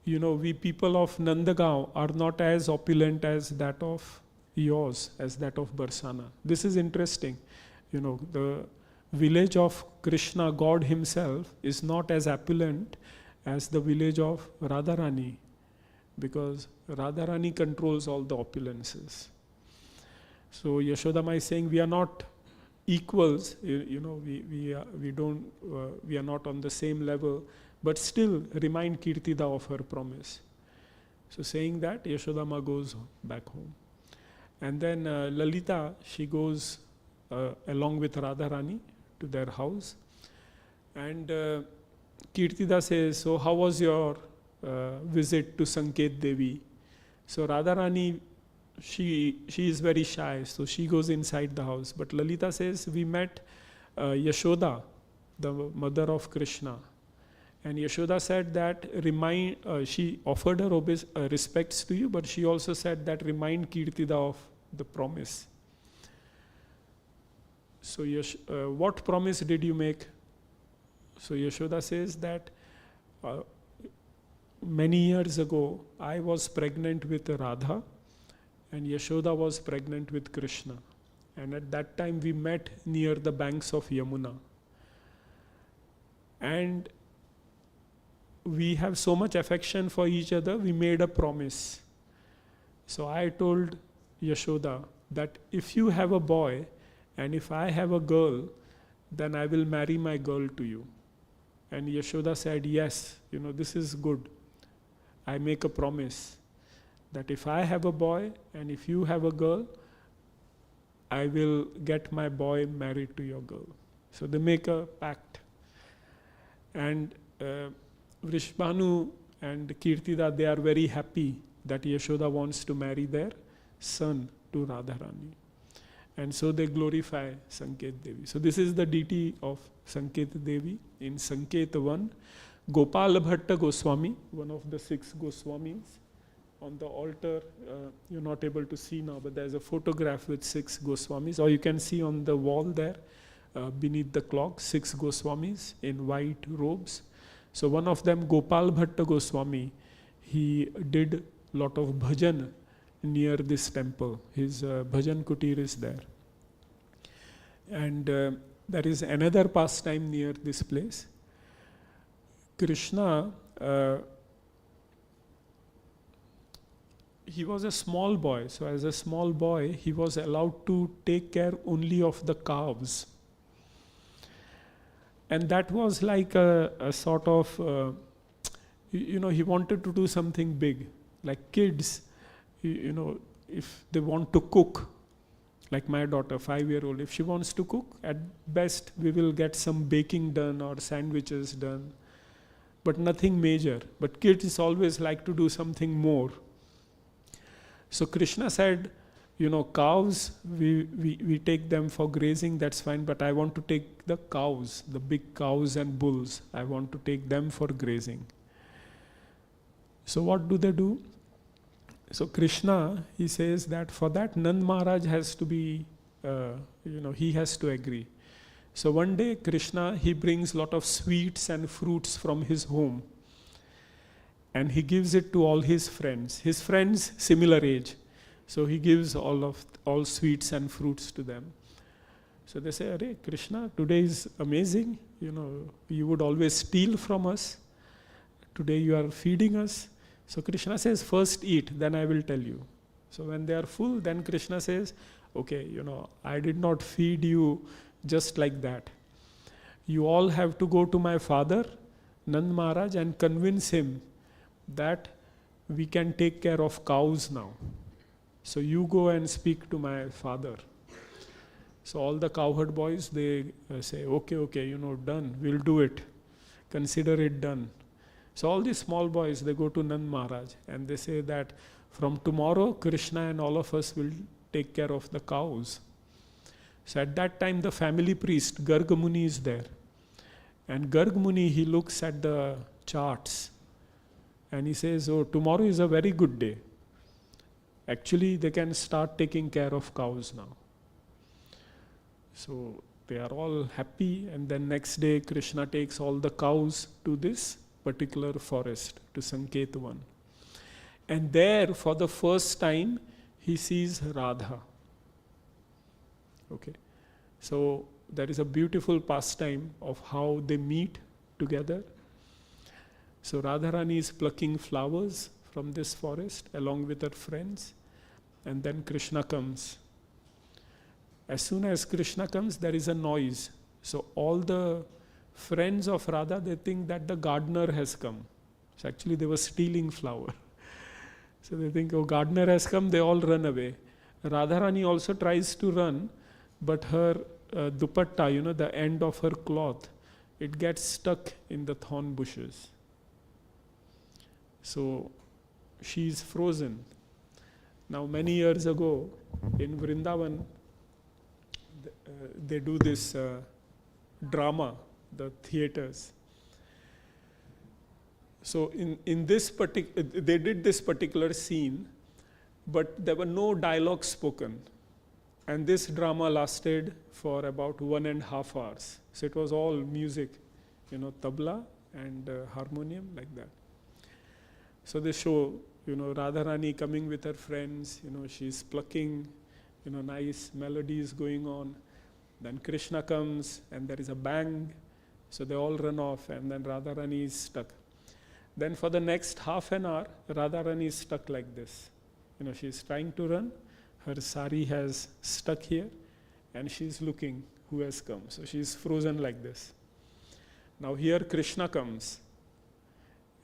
we people of Nandagaon are not as opulent as that of yours, as that of Barsana. This is interesting. The village of Krishna, God himself, is not as opulent as the village of Radharani, because Radharani controls all the opulences. So Yashodama is saying we are not equals, we are not on the same level, but still remind Kirtida of her promise. So saying that, Yashodama goes back home. And then Lalita, she goes along with Radharani to their house. And Kirtida says, so how was your visit to Sanket Devi? So Radharani, she is very shy, so she goes inside the house. But Lalita says, we met Yashoda, the mother of Krishna. And Yashoda said that she offered her respects to you, but she also said that remind Kirtida of the promise. So what promise did you make? So Yashoda says that many years ago I was pregnant with Radha and Yashoda was pregnant with Krishna. And at that time we met near the banks of Yamuna. And we have so much affection for each other, we made a promise. So I told Yashoda that if you have a boy and if I have a girl, then I will marry my girl to you. And Yashoda said, yes, this is good. I make a promise that if I have a boy and if you have a girl, I will get my boy married to your girl. So they make a pact. And Vrishbhanu and Kirtida, they are very happy that Yashoda wants to marry their son to Radharani. And so they glorify Sanket Devi. So this is the deity of Sanket Devi in Sanket 1. Gopal Bhatta Goswami, one of the 6 Goswamis, on the altar, you're not able to see now, but there's a photograph with 6 Goswamis, or you can see on the wall there, beneath the clock, 6 Goswamis in white robes. So one of them, Gopal Bhatta Goswami, he did lot of bhajan near this temple. His bhajan kutir is there. And there is another pastime near this place. Krishna, he was a small boy. So as a small boy, he was allowed to take care only of the calves. And that was like a sort of, he wanted to do something big. Like kids, if they want to cook, like my daughter, 5-year-old, if she wants to cook, at best we will get some baking done or sandwiches done, but nothing major. But kids always like to do something more. So Krishna said, cows, we take them for grazing, that's fine, but I want to take the cows, the big cows and bulls, I want to take them for grazing. So what do? So Krishna, he says that for that Nand Maharaj has to be, he has to agree. So one day Krishna, he brings lot of sweets and fruits from his home. And he gives it to all his friends similar age. So he gives all sweets and fruits to them. So they say, Hare Krishna, today is amazing. You would always steal from us. Today you are feeding us. So Krishna says, first eat, then I will tell you. So when they are full, then Krishna says, okay, I did not feed you just like that. You all have to go to my father, Nand Maharaj, and convince him that we can take care of cows now. So you go and speak to my father. So all the cowherd boys, they say, okay, done, we'll do it. Consider it done. So all these small boys, they go to Nand Maharaj and they say that from tomorrow, Krishna and all of us will take care of the cows. So at that time, the family priest, Garg Muni, is there. And Garg Muni, he looks at the charts and he says, oh, tomorrow is a very good day. Actually, they can start taking care of cows now. So they are all happy, and then next day Krishna takes all the cows to this particular forest, to Sanket 1. And there, for the first time, he sees Radha. Okay. So there is a beautiful pastime of how they meet together. So Radharani is plucking flowers from this forest along with her friends, and then Krishna comes. As soon as Krishna comes, there is a noise. So all the friends of Radha, they think that the gardener has come. So actually they were stealing flower. So they think, oh, gardener has come, they all run away. Radharani also tries to run, but her dupatta, the end of her cloth, it gets stuck in the thorn bushes. So she's frozen. Now many years ago in Vrindavan, they do this drama, the theaters. So in this they did this particular scene, but there were no dialogue spoken. And this drama lasted for about 1.5 hours. So it was all music, tabla and harmonium, like that. So they show, Radharani coming with her friends, she's plucking, nice melodies going on. Then Krishna comes and there is a bang. So they all run off and then Radharani is stuck. Then for the next half an hour, Radharani is stuck like this. She's trying to run. Her sari has stuck here and she's looking who has come. So she's frozen like this. Now here Krishna comes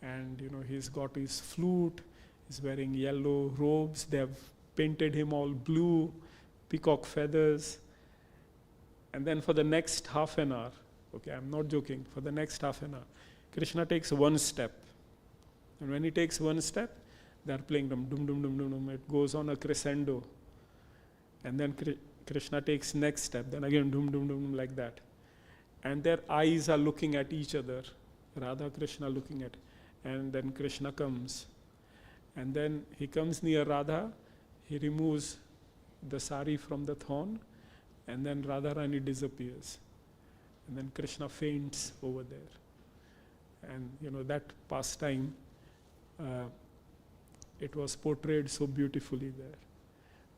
and he's got his flute, he's wearing yellow robes, they have painted him all blue, peacock feathers. And then for the next half an hour, okay, I'm not joking, for the next half an hour, Krishna takes one step. And when he takes one step, they're playing dum dum dum dum dum dum. It goes on a crescendo. And then Krishna takes next step, then again dum dum dum like that. And their eyes are looking at each other. Radha Krishna looking at. And then Krishna comes. And then he comes near Radha, he removes the sari from the thorn, and then Radharani disappears. And then Krishna faints over there. And that pastime, it was portrayed so beautifully there.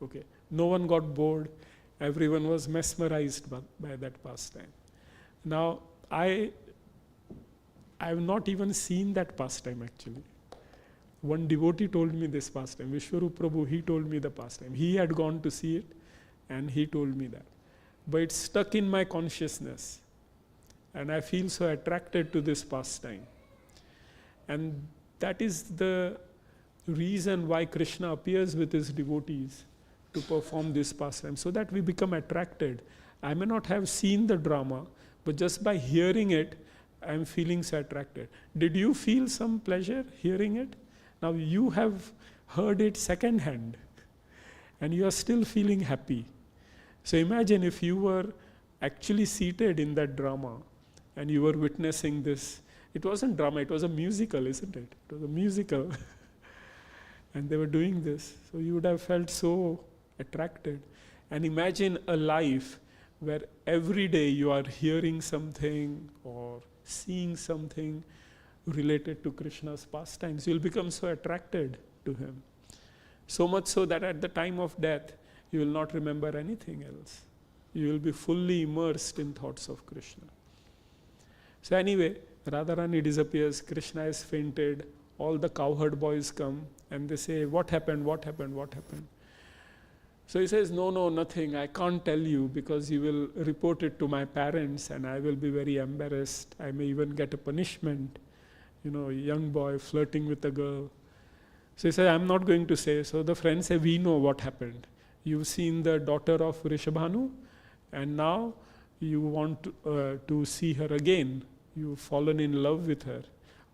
Okay, no one got bored. Everyone was mesmerized by that pastime. Now, I have not even seen that pastime actually. One devotee told me this pastime. Vishwarup Prabhu, he told me the pastime. He had gone to see it and he told me that. But it's stuck in my consciousness. And I feel so attracted to this pastime. And that is the reason why Krishna appears with his devotees to perform this pastime, so that we become attracted. I may not have seen the drama, but just by hearing it, I am feeling so attracted. Did you feel some pleasure hearing it? Now you have heard it second hand, and you are still feeling happy. So imagine if you were actually seated in that drama, and you were witnessing this. It wasn't drama, it was a musical, isn't it? It was a musical. And they were doing this. So you would have felt so attracted. And imagine a life where every day you are hearing something or seeing something related to Krishna's pastimes. You'll become so attracted to him. So much so that at the time of death, you will not remember anything else. You will be fully immersed in thoughts of Krishna. So anyway, Radharani disappears, Krishna is fainted, all the cowherd boys come and they say, what happened, what happened, what happened? So he says, no, nothing, I can't tell you because you will report it to my parents and I will be very embarrassed. I may even get a punishment. A young boy flirting with a girl. So he says, I'm not going to say. So the friends say, we know what happened. You've seen the daughter of Rishabhanu and now you want to see her again. You've fallen in love with her.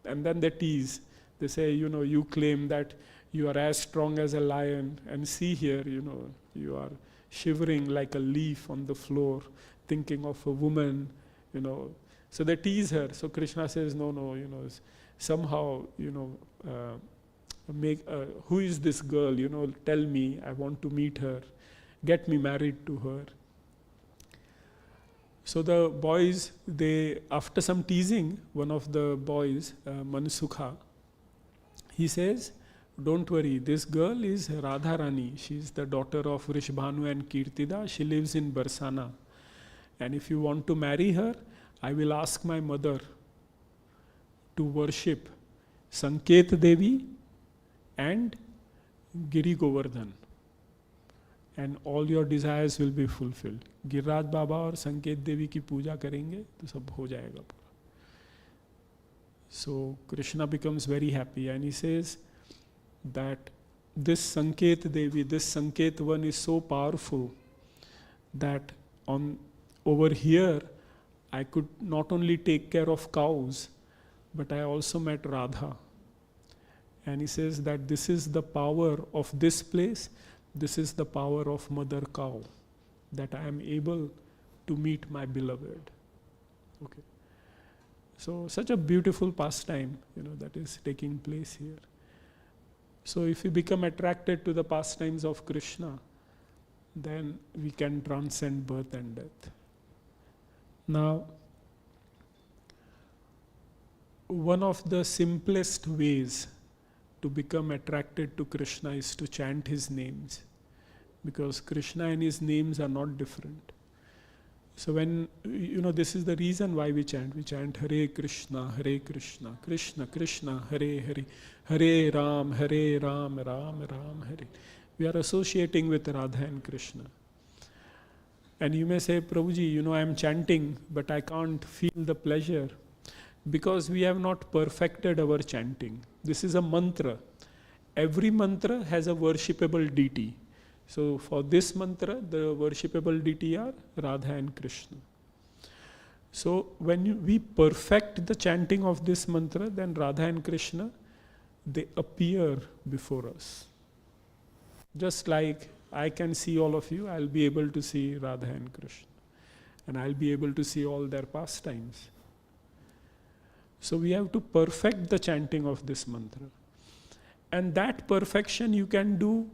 And then they tease. They say, you claim that you are as strong as a lion, and see here, you are shivering like a leaf on the floor, thinking of a woman, So they tease her. So Krishna says, no, somehow, who is this girl? Tell me, I want to meet her. Get me married to her. So the boys, after some teasing, one of the boys, Mansukha, he says, don't worry, this girl is Radharani. She's the daughter of Rishabhanu and Kirtida. She lives in Barsana. And if you want to marry her, I will ask my mother to worship Sanket Devi and Giri Govardhan. And all your desires will be fulfilled. Giriraj बाबा और संकेत देवी की पूजा करेंगे तो सब हो जाएगा पूरा. So Krishna becomes very happy and he says that this Sanket Devi, this Sanket one is so powerful that over here I could not only take care of cows, but I also met Radha. And he says that this is the power of this place, this is the power of Mother Cow, that I am able to meet my beloved. Okay. So such a beautiful pastime, that is taking place here. So if we become attracted to the pastimes of Krishna, then we can transcend birth and death. Now, one of the simplest ways to become attracted to Krishna is to chant his names, because Krishna and his names are not different. So when, this is the reason why we chant. We chant Hare Krishna, Krishna Krishna, Hare Hare, Hare Ram, Ram Ram, Hare. We are associating with Radha and Krishna. And you may say, Prabhuji, I am chanting, but I can't feel the pleasure, because we have not perfected our chanting. This is a mantra. Every mantra has a worshipable deity. So for this mantra, the worshipable deity are Radha and Krishna. So when we perfect the chanting of this mantra, then Radha and Krishna, they appear before us. Just like I can see all of you, I'll be able to see Radha and Krishna. And I'll be able to see all their pastimes. So we have to perfect the chanting of this mantra. And that perfection you can do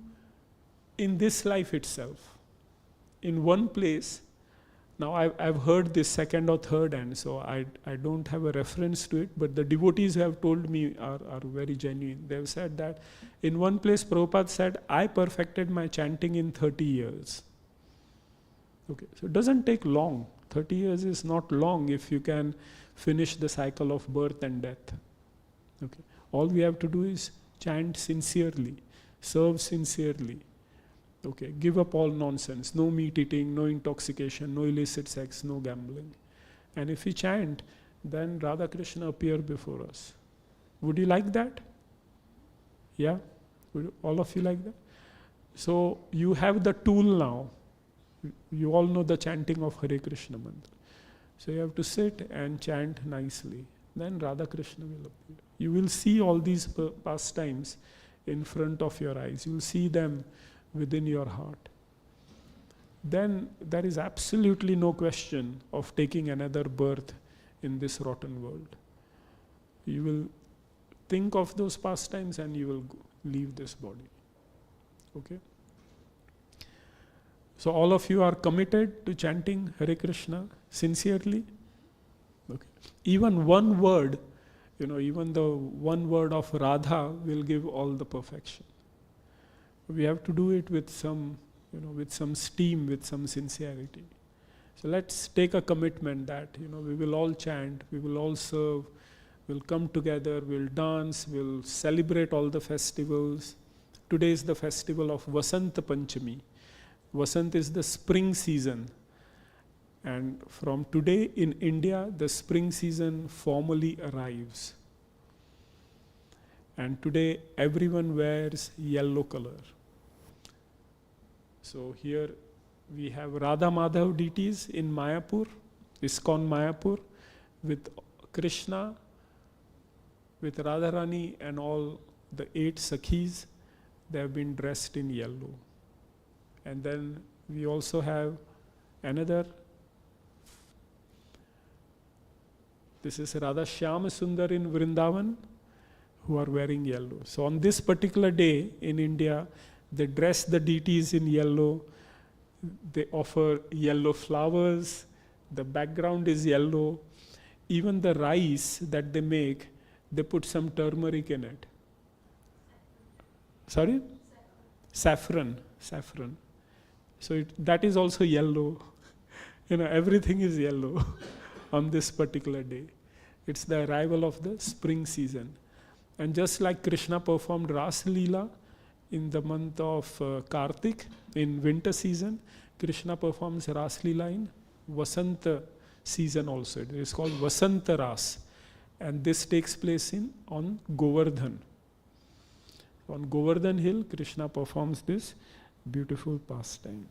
in this life itself. In one place. Now I've heard this second or third hand, so I don't have a reference to it, but the devotees who have told me are very genuine. They've said that in one place Prabhupada said, I perfected my chanting in 30 years. Okay, so it doesn't take long. 30 years is not long if you can finish the cycle of birth and death. Okay, all we have to do is chant sincerely, serve sincerely. Okay, give up all nonsense, no meat eating, no intoxication, no illicit sex, no gambling. And if we chant, then Radha Krishna appear before us. Would you like that? Yeah? Would all of you like that? So you have the tool now. You all know the chanting of Hare Krishna mantra. So you have to sit and chant nicely. Then Radha Krishna will appear. You will see all these pastimes in front of your eyes. You will see them within your heart. Then there is absolutely no question of taking another birth in this rotten world. You will think of those pastimes and you will leave this body. Okay? So all of you are committed to chanting Hare Krishna sincerely? Okay. Even one word, even the one word of Radha will give all the perfection. We have to do it with some, with some steam, with some sincerity. So let's take a commitment that, we will all chant, we will all serve, we'll come together, we'll dance, we'll celebrate all the festivals. Today is the festival of Vasanta Panchami. Vasant is the spring season. And from today in India, the spring season formally arrives. And today everyone wears yellow color. So here we have Radha Madhav deities in Mayapur, ISKCON Mayapur, with Krishna, with Radharani and all the 8 Sakhis. They have been dressed in yellow. And then we also have another. This is Radha Shyama Sundar in Vrindavan, who are wearing yellow. So on this particular day in India, they dress the deities in yellow. They offer yellow flowers. The background is yellow. Even the rice that they make, they put some turmeric in it. Sorry? Saffron. So that is also yellow. Everything is yellow on this particular day. It's the arrival of the spring season. And just like Krishna performed Ras Leela in the month of Kartik, in winter season, Krishna performs Ras Leela in Vasanta season also. It is called Vasanta Ras. And this takes place on Govardhan. On Govardhan hill, Krishna performs this beautiful pastime.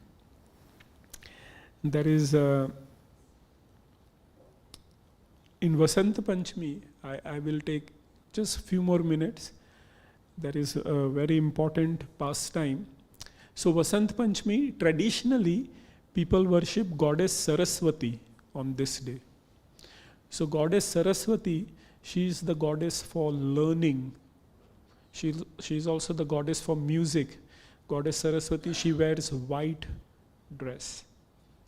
There is in Vasant Panchami, I will take just a few more minutes. There is a very important pastime. So Vasant Panchami, traditionally, people worship goddess Saraswati on this day. So goddess Saraswati, she is the goddess for learning. She is also the goddess for music. Goddess Saraswati, she wears white dress,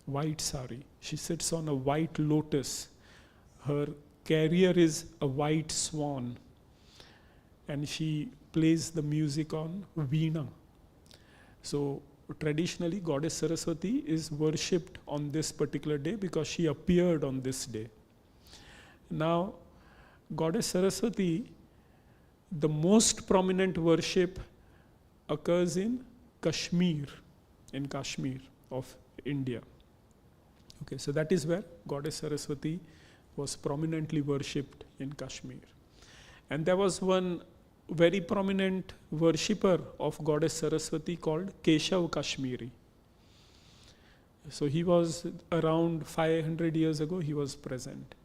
white sari. She sits on a white lotus. Her carrier is a white swan. And she plays the music on veena. So traditionally, goddess Saraswati is worshipped on this particular day because she appeared on this day. Now, goddess Saraswati, the most prominent worship occurs in Kashmir of India. Okay, so that is where goddess Saraswati was prominently worshipped in Kashmir. And there was one very prominent worshipper of goddess Saraswati called Keshav Kashmiri. So he was around 500 years ago, he was present.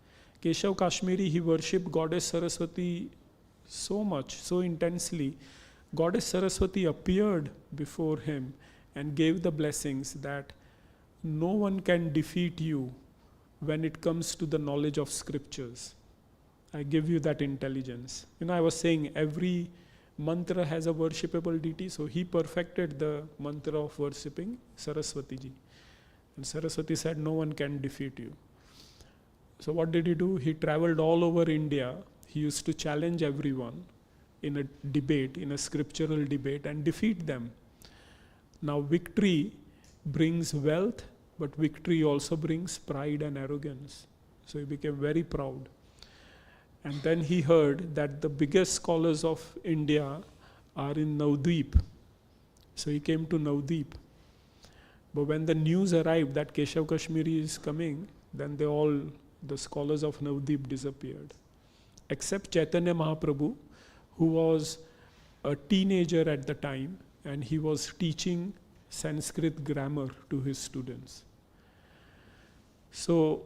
Keshav Kashmiri, he worshipped goddess Saraswati so much, so intensely. Goddess Saraswati appeared before him and gave the blessings that no one can defeat you when it comes to the knowledge of scriptures. I give you that intelligence. I was saying every mantra has a worshipable deity, so he perfected the mantra of worshipping Saraswati ji. And Saraswati said, no one can defeat you. So what did he do? He traveled all over India. He used to challenge everyone in a debate, in a scriptural debate, and defeat them. Now victory brings wealth, but victory also brings pride and arrogance. So he became very proud. And then he heard that the biggest scholars of India are in Navdeep. So he came to Navdeep. But when the news arrived that Keshav Kashmiri is coming, then the scholars of Navdeep disappeared. Except Chaitanya Mahaprabhu, who was a teenager at the time, and he was teaching Sanskrit grammar to his students. So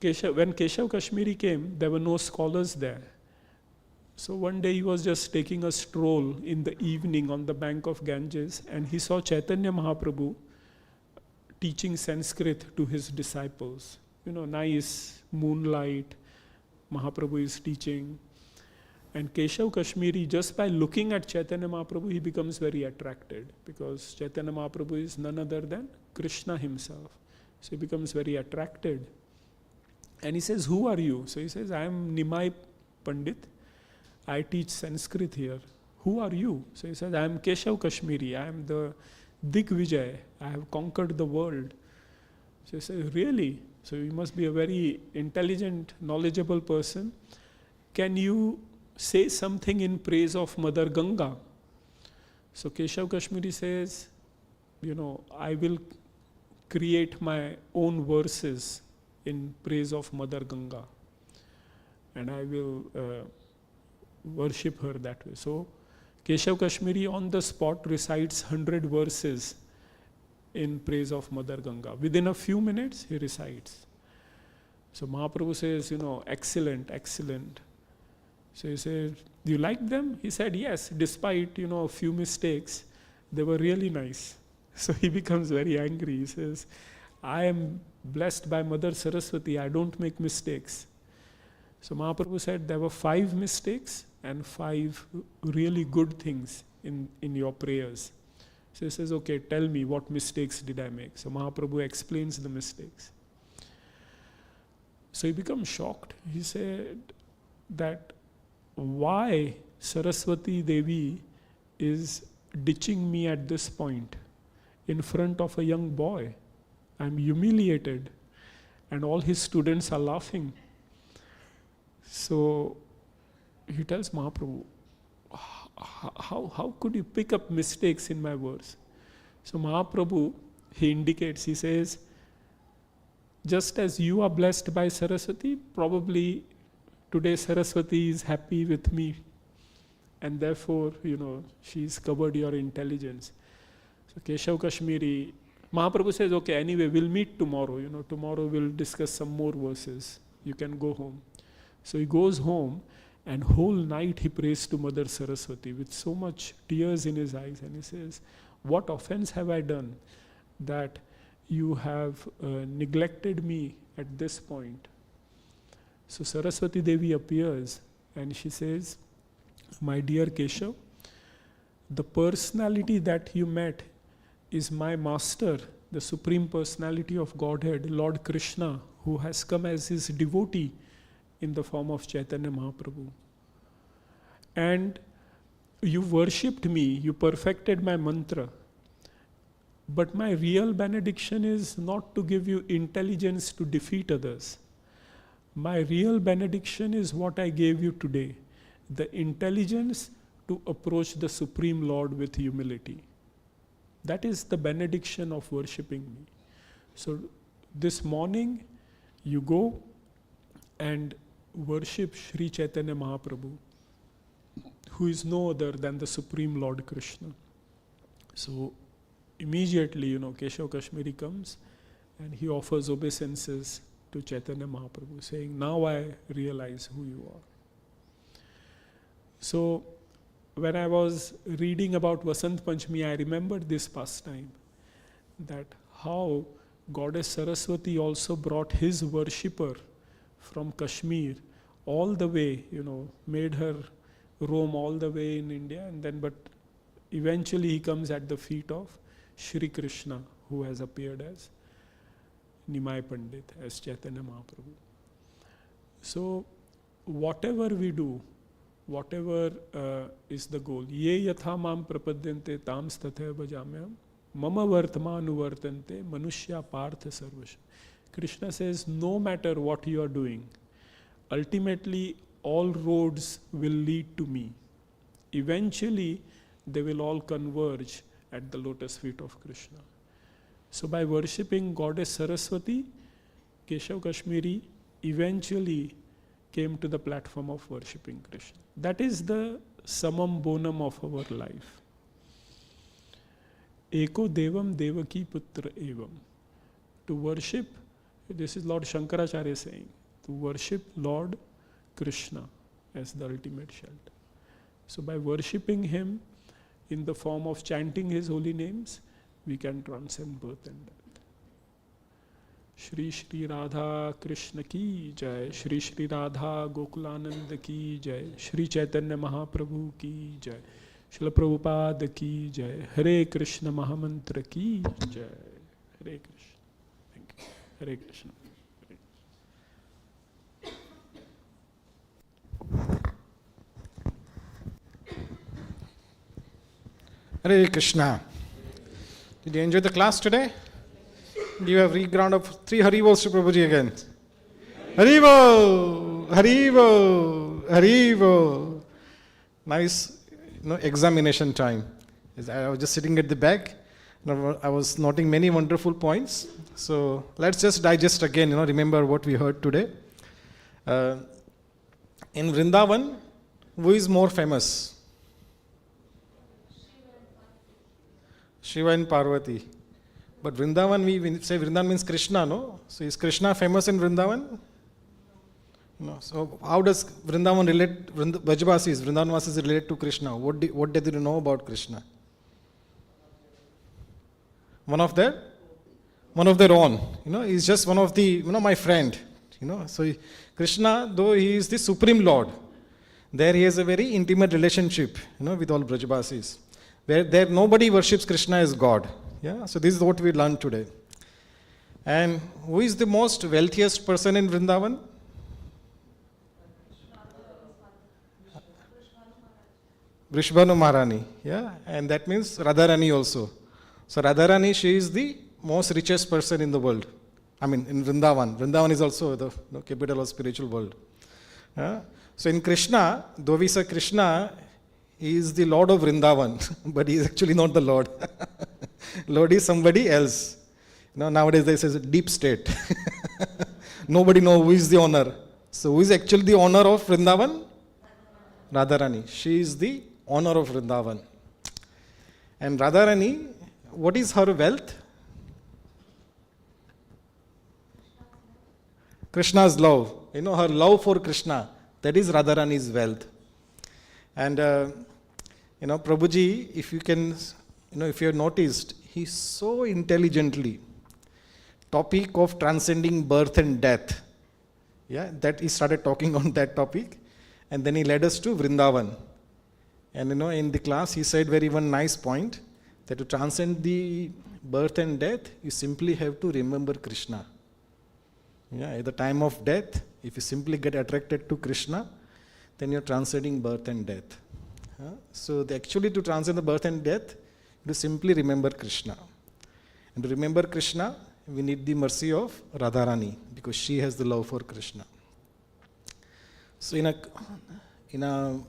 when Keshav Kashmiri came, there were no scholars there. So one day he was just taking a stroll in the evening on the bank of Ganges, and he saw Chaitanya Mahaprabhu teaching Sanskrit to his disciples. Nice moonlight, Mahaprabhu is teaching. And Keshav Kashmiri, just by looking at Chaitanya Mahaprabhu, he becomes very attracted, because Chaitanya Mahaprabhu is none other than Krishna himself. So he becomes very attracted. And he says, who are you? So he says, I am Nimai Pandit. I teach Sanskrit here. Who are you? So he says, I am Keshav Kashmiri. I am the Digvijay. I have conquered the world. So he says, really? So you must be a very intelligent, knowledgeable person. Can you say something in praise of Mother Ganga? So Keshav Kashmiri says, I will create my own verses in praise of Mother Ganga, and I will worship her that way. So Keshav Kashmiri on the spot recites 100 verses in praise of Mother Ganga. Within a few minutes, he recites. So Mahaprabhu says, excellent, excellent. So he said, do you like them? He said, yes, despite, a few mistakes, they were really nice. So he becomes very angry. He says, I am blessed by Mother Saraswati, I don't make mistakes. So Mahaprabhu said there were 5 mistakes and 5 really good things in your prayers. So he says, okay, tell me what mistakes did I make? So Mahaprabhu explains the mistakes. So he becomes shocked. He said that why Saraswati Devi is ditching me at this point in front of a young boy. I'm humiliated, and all his students are laughing. So he tells Mahaprabhu, how could you pick up mistakes in my verse? So Mahaprabhu, he indicates, he says, just as you are blessed by Saraswati, probably today Saraswati is happy with me, and therefore, she's covered your intelligence. So Keshav Kashmiri, Mahaprabhu says, okay, anyway, we'll meet tomorrow. Tomorrow we'll discuss some more verses. You can go home. So he goes home, and whole night he prays to Mother Saraswati with so much tears in his eyes, and he says, what offense have I done that you have neglected me at this point? So Saraswati Devi appears and she says, my dear Keshav, the personality that you met is my master, the Supreme Personality of Godhead, Lord Krishna, who has come as his devotee in the form of Chaitanya Mahaprabhu. And you worshipped me, you perfected my mantra. But my real benediction is not to give you intelligence to defeat others. My real benediction is what I gave you today, the intelligence to approach the Supreme Lord with humility. That is the benediction of worshipping me. So this morning, you go and worship Sri Chaitanya Mahaprabhu, who is no other than the Supreme Lord Krishna. So immediately, Keshav Kashmiri comes and he offers obeisances to Chaitanya Mahaprabhu, saying, now I realize who you are. So when I was reading about Vasant Panchami, I remembered this pastime, that how Goddess Saraswati also brought his worshipper from Kashmir all the way, made her roam all the way in India, and then but eventually he comes at the feet of Shri Krishna, who has appeared as Nimai Pandit, as Chaitanya Mahaprabhu. So whatever we do, whatever is the goal, ye yatha mam prapadyante tam statha bhajamyam mama vartmanu vartante manushya partha sarvasha. Krishna says, no matter what you are doing, ultimately all roads will lead to me. Eventually, they will all converge at the lotus feet of Krishna. So by worshipping Goddess Saraswati, Keshav Kashmiri eventually came to the platform of worshipping Krishna. That is the summum bonum of our life. Eko devam devaki putra evam. To worship, this is Lord Shankaracharya saying, to worship Lord Krishna as the ultimate shelter. So by worshipping him in the form of chanting his holy names, we can transcend birth and death. Shri Shri Radha Krishna ki jai, Shri Shri Radha Gokulananda ki jai, Shri Chaitanya Mahaprabhu ki jai, Srila Prabhupada ki jai, Hare Krishna Mahamantra ki jai. Hare Krishna. Thank you. Hare Krishna. Hare Krishna. Did you enjoy the class today? Do you have reground of 3 Haribol to Prabhuji again? Haribol! Haribol! Haribol! Nice examination time. I was just sitting at the back. I was noting many wonderful points. So let's just digest again, remember what we heard today. In Vrindavan, who is more famous? Shiva and Parvati. But Vrindavan, we say Vrindavan means Krishna, no? So is Krishna famous in Vrindavan? No. So how does Vrindavan relate, Brajvasis, Vrindavanvasis relate to Krishna? What did you know about Krishna? One of their own. He's just one of the, my friend. So Krishna, though he is the Supreme Lord, there he has a very intimate relationship, with all Brajvasis. Where there nobody worships Krishna as God. Yeah, so this is what we learned today. And who is the most wealthiest person in Vrindavan? Vrishbhanu Maharani. Yeah, and that means Radharani also. So Radharani, she is the most richest person in the world. I mean, in Vrindavan. Vrindavan is also the capital of spiritual world. Yeah? So in Krishna, though we say Krishna, he is the Lord of Vrindavan, but he is actually not the Lord. Lord is somebody else. Nowadays they say deep state. Nobody knows who is the owner. So who is actually the owner of Vrindavan? Radharani. She is the owner of Vrindavan. And Radharani, what is her wealth? Krishna's love. Her love for Krishna. That is Radharani's wealth. And Prabhuji, if you can, if you have noticed, he so intelligently, topic of transcending birth and death. Yeah, that he started talking on that topic. And then he led us to Vrindavan. And in the class he said very one nice point, that to transcend the birth and death, you simply have to remember Krishna. Yeah, at the time of death, if you simply get attracted to Krishna, then you're transcending birth and death. So actually to transcend the birth and death, you simply remember Krishna. And to remember Krishna, we need the mercy of Radharani, because she has the love for Krishna. So in a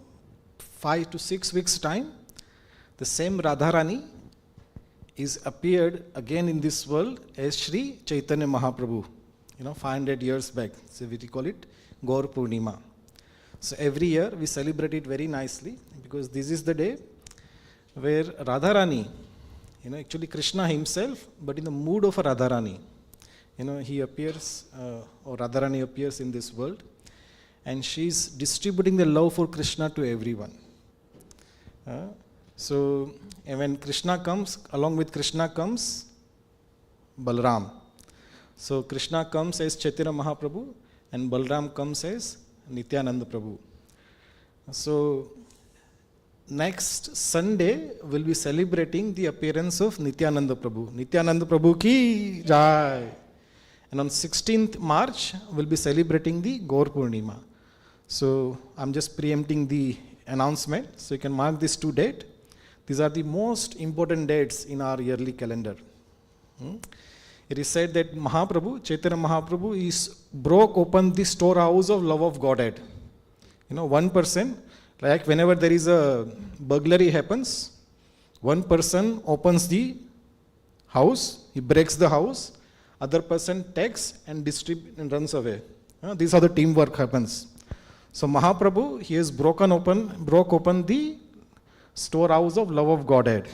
5 to 6 weeks time, the same Radharani is appeared again in this world as Sri Chaitanya Mahaprabhu, 500 years back. So we call it Gaur Purnima. So every year we celebrate it very nicely, because this is the day where Radharani, actually Krishna himself, but in the mood of a Radharani, he appears, or Radharani appears in this world, and she is distributing the love for Krishna to everyone. So when Krishna comes, along with Krishna comes Balram. So Krishna comes as Chaitanya Mahaprabhu, and Balram comes as Nityananda Prabhu. So next Sunday we'll be celebrating the appearance of Nityananda Prabhu. Nityananda Prabhu ki jai. And on 16th March we'll be celebrating the Gaur Purnima. So I'm just preempting the announcement, so you can mark these 2 dates. These are the most important dates in our yearly calendar. It is said that Mahaprabhu, Chaitanya Mahaprabhu, broke open the storehouse of love of Godhead. One person, like whenever there is a burglary happens, one person opens the house, he breaks the house, other person takes and distributes and runs away. These are the teamwork happens. So Mahaprabhu, he has broke open the storehouse of love of Godhead.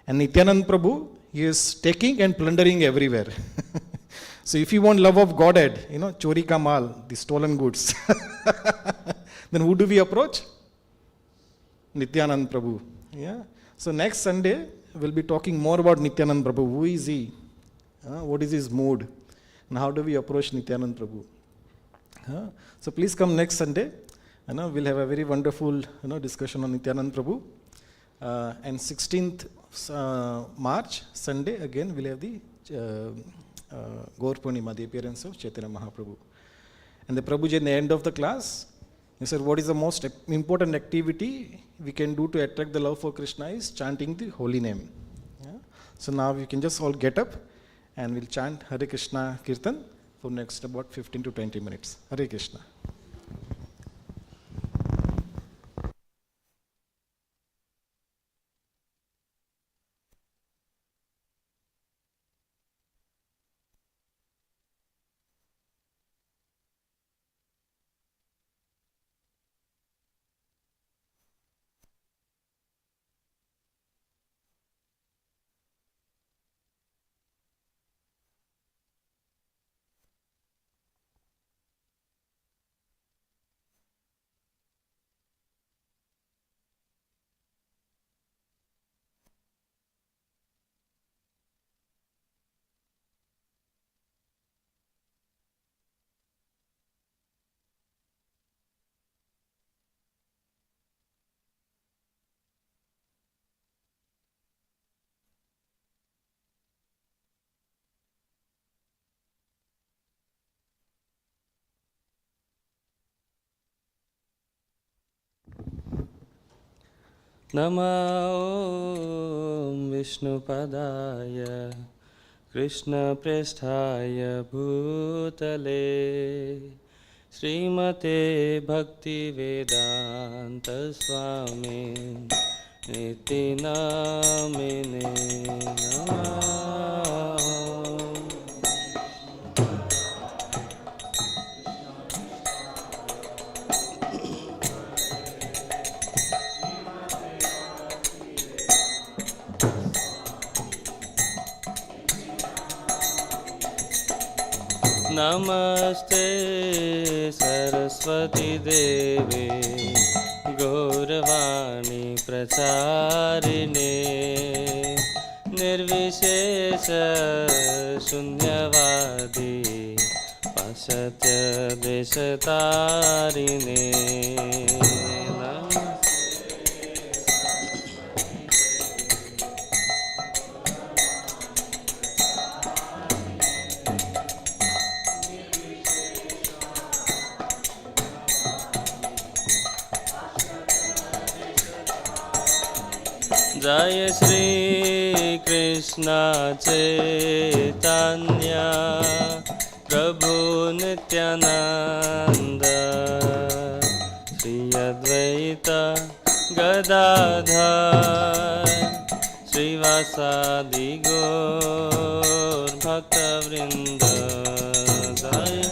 And Nityananda Prabhu, he is taking and plundering everywhere. So if you want love of Godhead, chori ka mal, the stolen goods, then who do we approach? Nityananda Prabhu. Yeah. So next Sunday, we'll be talking more about Nityananda Prabhu. Who is he? What is his mood? And how do we approach Nityananda Prabhu? So please come next Sunday. We'll have a very wonderful discussion on Nityananda Prabhu. And 16th March, Sunday, again we'll have the Gaur Purnima, the appearance of Chaitanya Mahaprabhu. And the Prabhuji, in the end of the class, he said, what is the most important activity we can do to attract the love for Krishna is chanting the holy name. So now you can just all get up and we'll chant Hare Krishna Kirtan for next about 15 to 20 minutes. Hare Krishna. Namo Vishnupadaya Krishna Presthaya Bhutale Srimate Bhakti Vedanta Swami Niti Namine Namah. नमस्ते सरस्वती देवे गौरवाणी प्रचारिणे निर्विशेष शून्यवादी पाश्चात्य देशतारिणे जय श्री कृष्ण चैतन्य प्रभु नित्यानंद श्री अद्वैत गदाधर श्रीवासादि गौर भक्तवृंद जय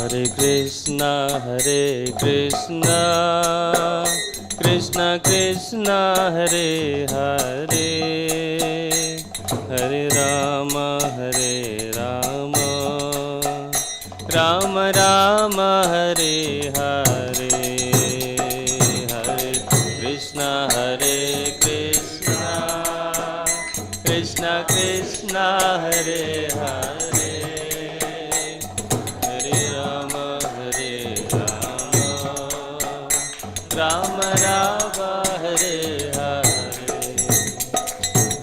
Hare Krishna, Hare Krishna, Krishna Krishna, Hare Hare, Hare Rama, Hare Rama, Rama Rama, Hare Hare, Hare Krishna, Hare Krishna, Krishna Krishna, Hare Hare. Rama Rama Hare Hare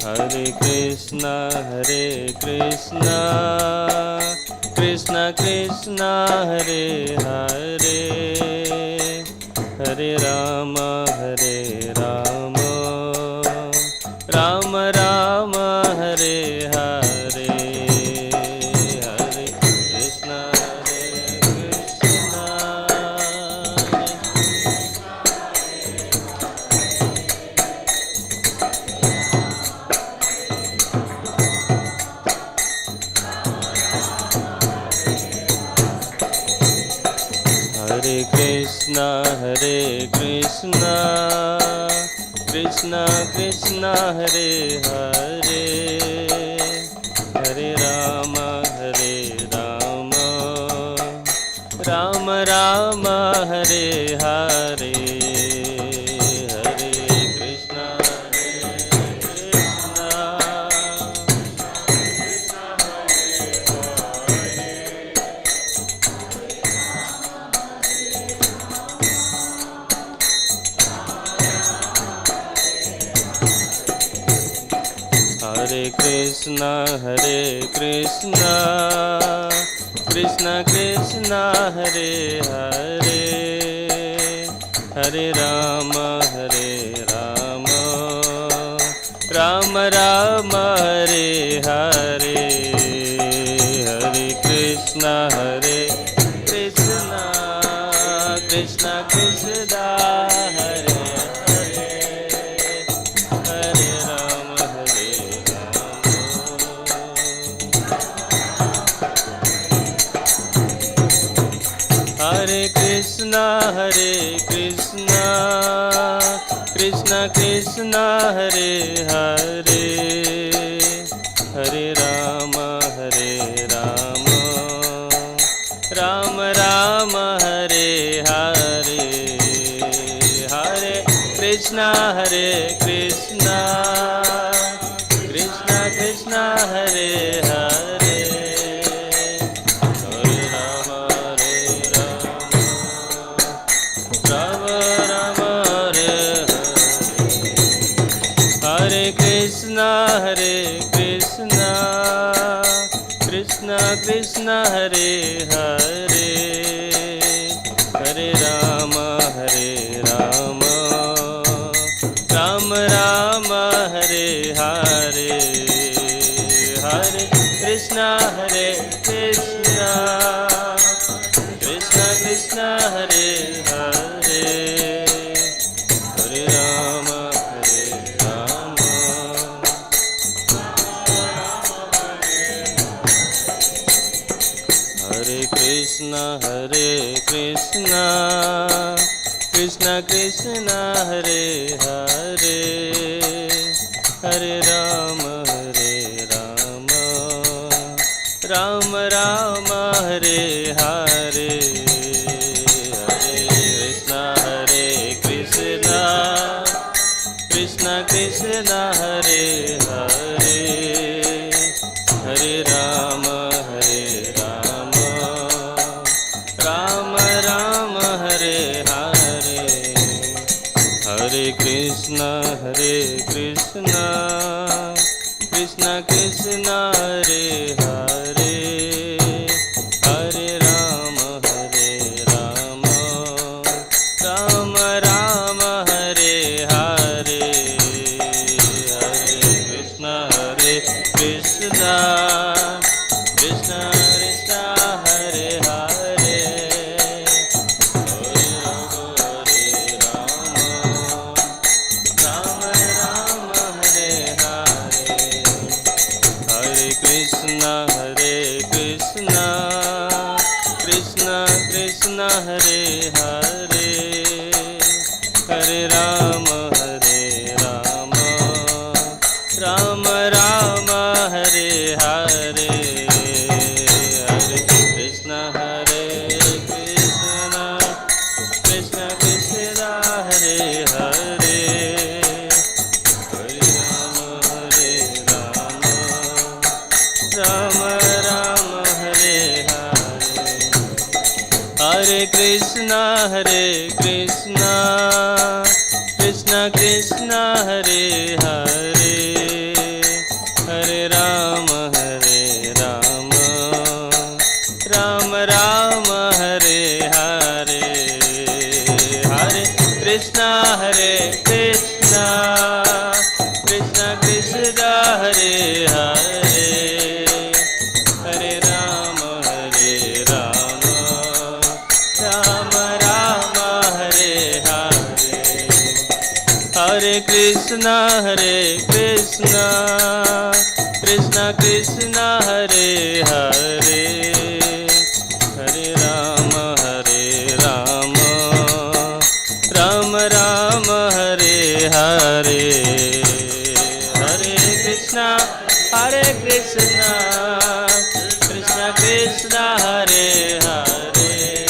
Hare Krishna Krishna Krishna Hare Hare Hare Rama Rama Rama Hare Hare Hare Krishna Hare Krishna, Krishna Krishna Hare Hare, Hare Rama, Rama Rama Hare Hare, Hare Krishna, Hare Krishna, Krishna Krishna Hare Hare, Hare Rama, Rama Rama Hare Hare, Hare Krishna, Krishna Krishna Hare Hare, Hare Rama, Hare Krishna, Krishna Krishna Hare Hare, Hare Rama, Rama Rama Hare Hare, Hare Krishna, Krishna Krishna Hare Hare, Hare Rama, Rama Rama Hare Hare, Hare Krishna, Krishna Krishna Hare Hare, Hare Rama, Rama Rama Hare Hare, Hare Krishna, Krishna Krishna Hare Hare, Hare Rama, Hare Krishna, Krishna Krishna, Hare Hare, Hare Rama, Rama Rama, Hare Hare, Hare Krishna, Krishna Krishna, Hare Hare, Hare Rama, Rama Rama, Hare Hare, Hare Krishna, Krishna Krishna, Hare Hare, Hare Rama, Rama Rama, Hare Hare, Hare Krishna, Krishna Krishna, Hare Hare, Hare Rama, Rama Hare Hare, Hare Krishna, Krishna Krishna, Hare Hare, Hare Rama, Rama Rama, Hare Hare, Hare Krishna, Krishna Krishna, Hare Hare, Hare Rama, Rama Hare Hare, Hare Krishna, Krishna Krishna, Hare Hare, Hare Rama, Rama Rama, Hare Hare, Hare Krishna, Krishna Krishna, Hare Hare, Hare Rama, Rama Rama, Hare Hare, Hare Krishna, Krishna Krishna, Hare Hare, Hare Rama, Rama Rama, Hare Hare, Hare Krishna, Krishna Krishna, Hare Hare,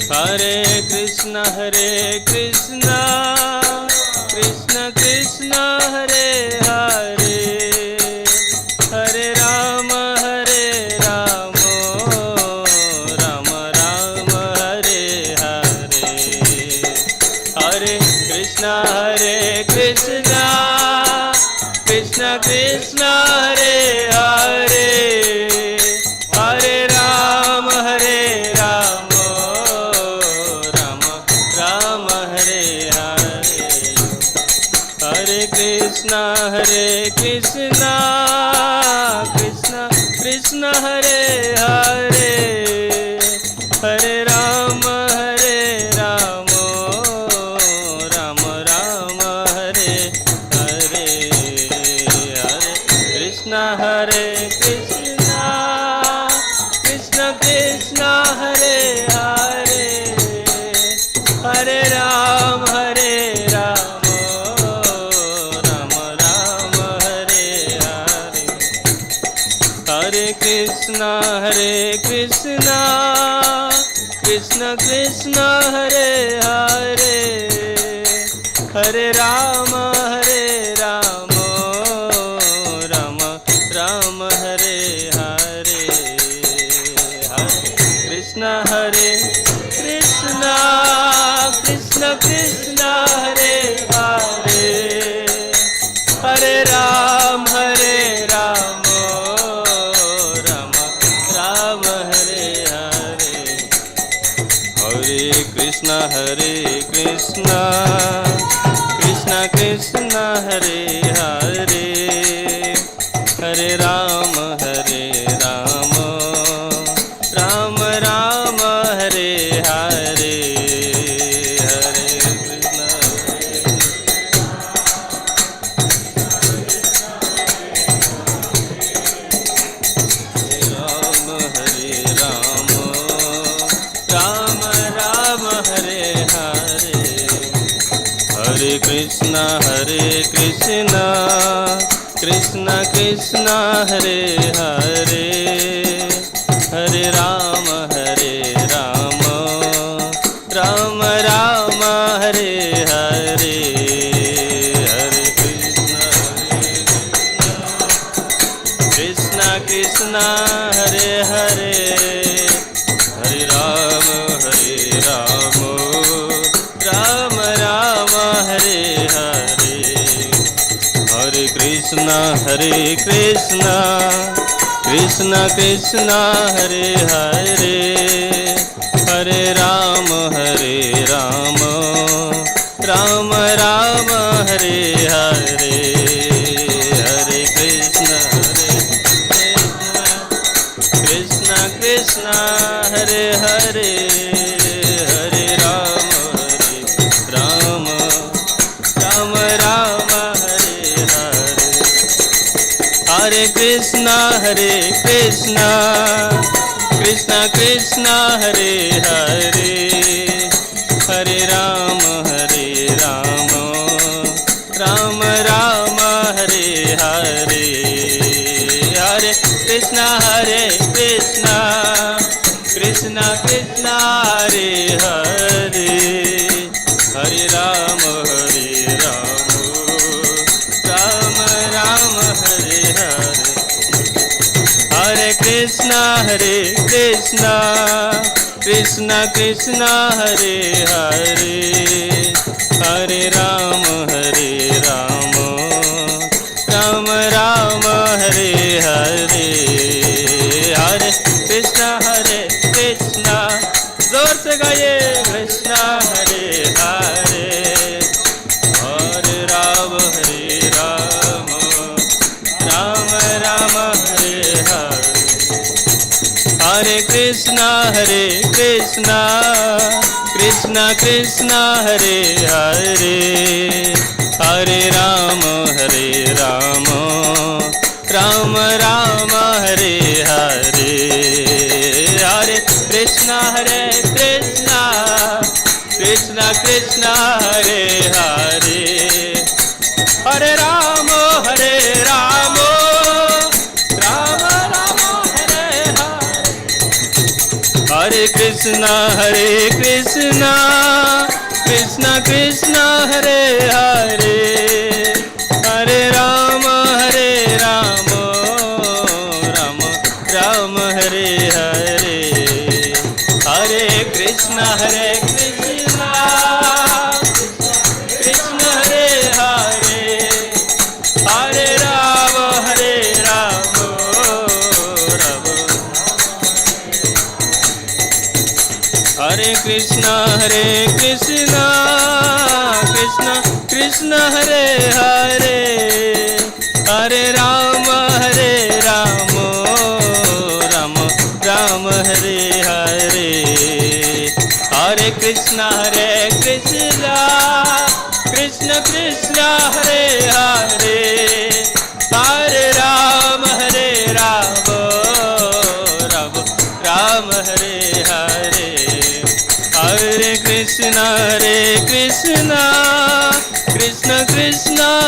Hare Krishna, Krishna Krishna, Hare Hare, Hare Rama, Rama Rama, Hare Hare, Hare Krishna, Krishna Krishna, Hare Hare, Hare Rama, Rama Rama, Hare Hare, Hare Krishna, Krishna Krishna, Hare Hare, Hare Rama, Rama Rama, Hare Hare, Hare Krishna, Krishna Krishna, Hare Hare, Hare Rama, Rama Rama, Hare Hare, Hare Krishna, Krishna Krishna, Hare Hare, Hare Rama, Rama Rama, Hare Hare, Hare Krishna, Krishna Krishna, Hare Hare, Hare Rama, Rama Rama, Hare Hare, Hare Krishna, Krishna Krishna, Hare Hare, Hare Rama, Rama Rama, Hare Hare, Hare Krishna, Hare Krishna Krishna Krishna Hare Hare Hare Rama Rama Rama Hare Hare Hare Krishna Krishna Hare Hare Hare Rama Rama Rama Hare Hare Hare Krishna Krishna Krishna Hare Hare Hare Rama Rama Rama Hare Hare Hare Krishna Krishna Krishna Hare Hare Hare Rama Rama Rama Hare Hare Hare Krishna Krishna Krishna Hare Hare Hare Rama Rama Rama Hare Hare Hare Krishna Krishna Krishna Hare Hare Hare Rama Rama Rama Hare Hare Hare Krishna Krishna Krishna Hare Hare Hare Rama Rama Rama Hare Hare Hare Krishna जोर से गाइए कृष्णा हरे हरे हरे राम राम राम हरे हरे हरे कृष्णा कृष्णा कृष्णा हरे हरे हरे राम राम राम हरे हरे हरे कृष्णा कृष्णा कृष्णा हरे हरे हरे राम राम राम हरे हरे हरे कृष्णा कृष्णा कृष्णा हरे हरे हरे राम राम हरे हरे हरे कृष्णा कृष्णा हरे हरे हरे राम हरे Krishna Krishna Hare Hare Hare Ram Ram Hare Hare Hare Krishna Krishna Hare Hare Hare Ram Ram Hare Hare Hare Krishna Krishna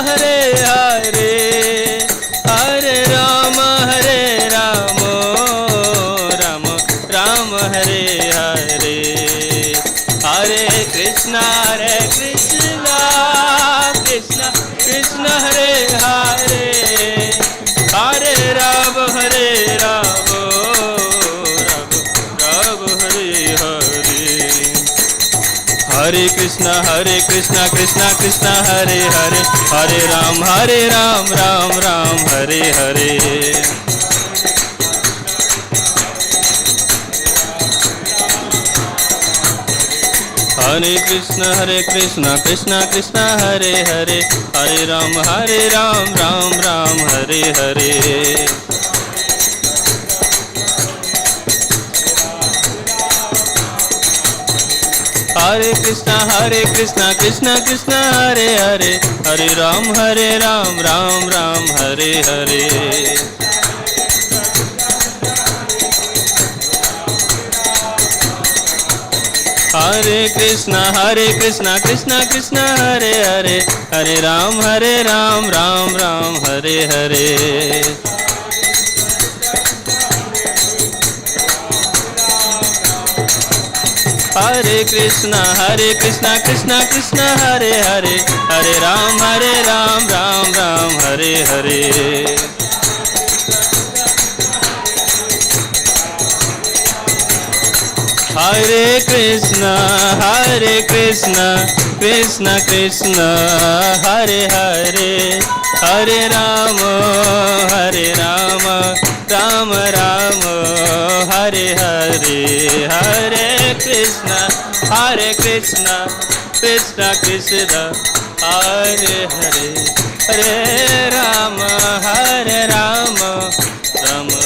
Hare Hare Hare Ram Ram Hare Hare Hare Krishna Krishna Hare Hare Hare Ram Ram Hare Hare Hare Krishna Krishna Hare Hare Hare Ram Ram Hare Hare Hare Krishna Krishna Hare Hare Hare Ram Ram Hare Hare Hare Krishna Krishna Hare Hare Hare Ram Ram Hare Hare Hare Krishna Krishna Krishna Hare Hare Hare Ram Ram Ram Hare Hare Hare Krishna Krishna Krishna Hare Hare Hare Ram Ram Ram Hare Hare Hare Krishna Krishna Krishna Hare Hare Hare Rama Rama Rama Hare Hare Hare Krishna Krishna Krishna Hare Hare Hare Rama Rama Rama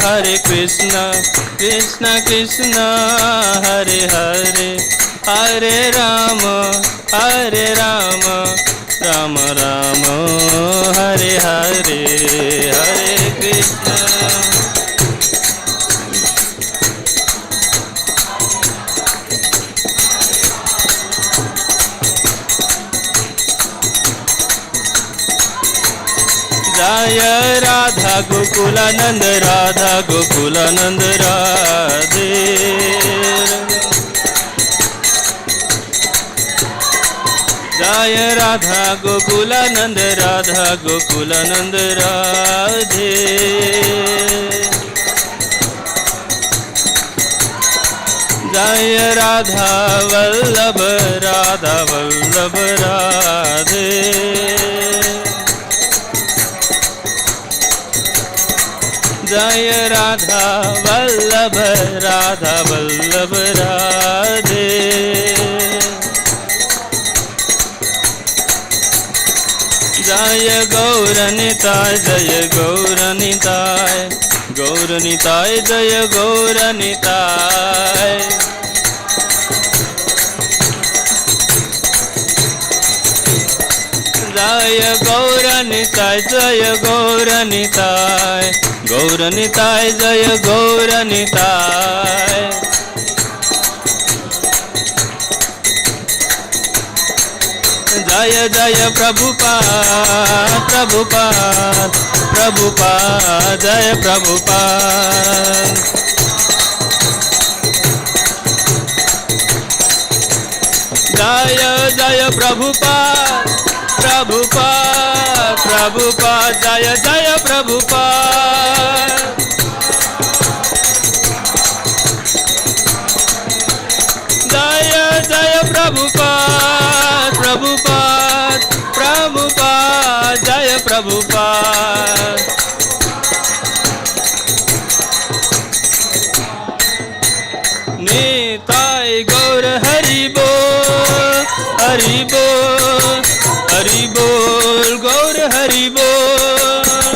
Hare Krishna Krishna Krishna Hare Hare Hare Rama Rama Rama Hare Hare Hare Krishna Jaya Radha Gokulanand Radhe Jaya Radha Gokulanand Radhe Jaya Radha Vallabh Radhe Jaya Radha Vallabh Radhe Jaya Gauranitai Jaya Gauranitai Jaya Gauranitai Jaya Gauranitai Jaya Gauranitai Jaya Gauranitai Jaya Jaya Prabhupada Jaya Prabhupada Jaya Jaya Prabhupada Jaya Jaya Prabhupada Jaya Jaya Prabhupada Jaya Prabhupada Nitai Gaur Hari Bol Gaur Hari Bol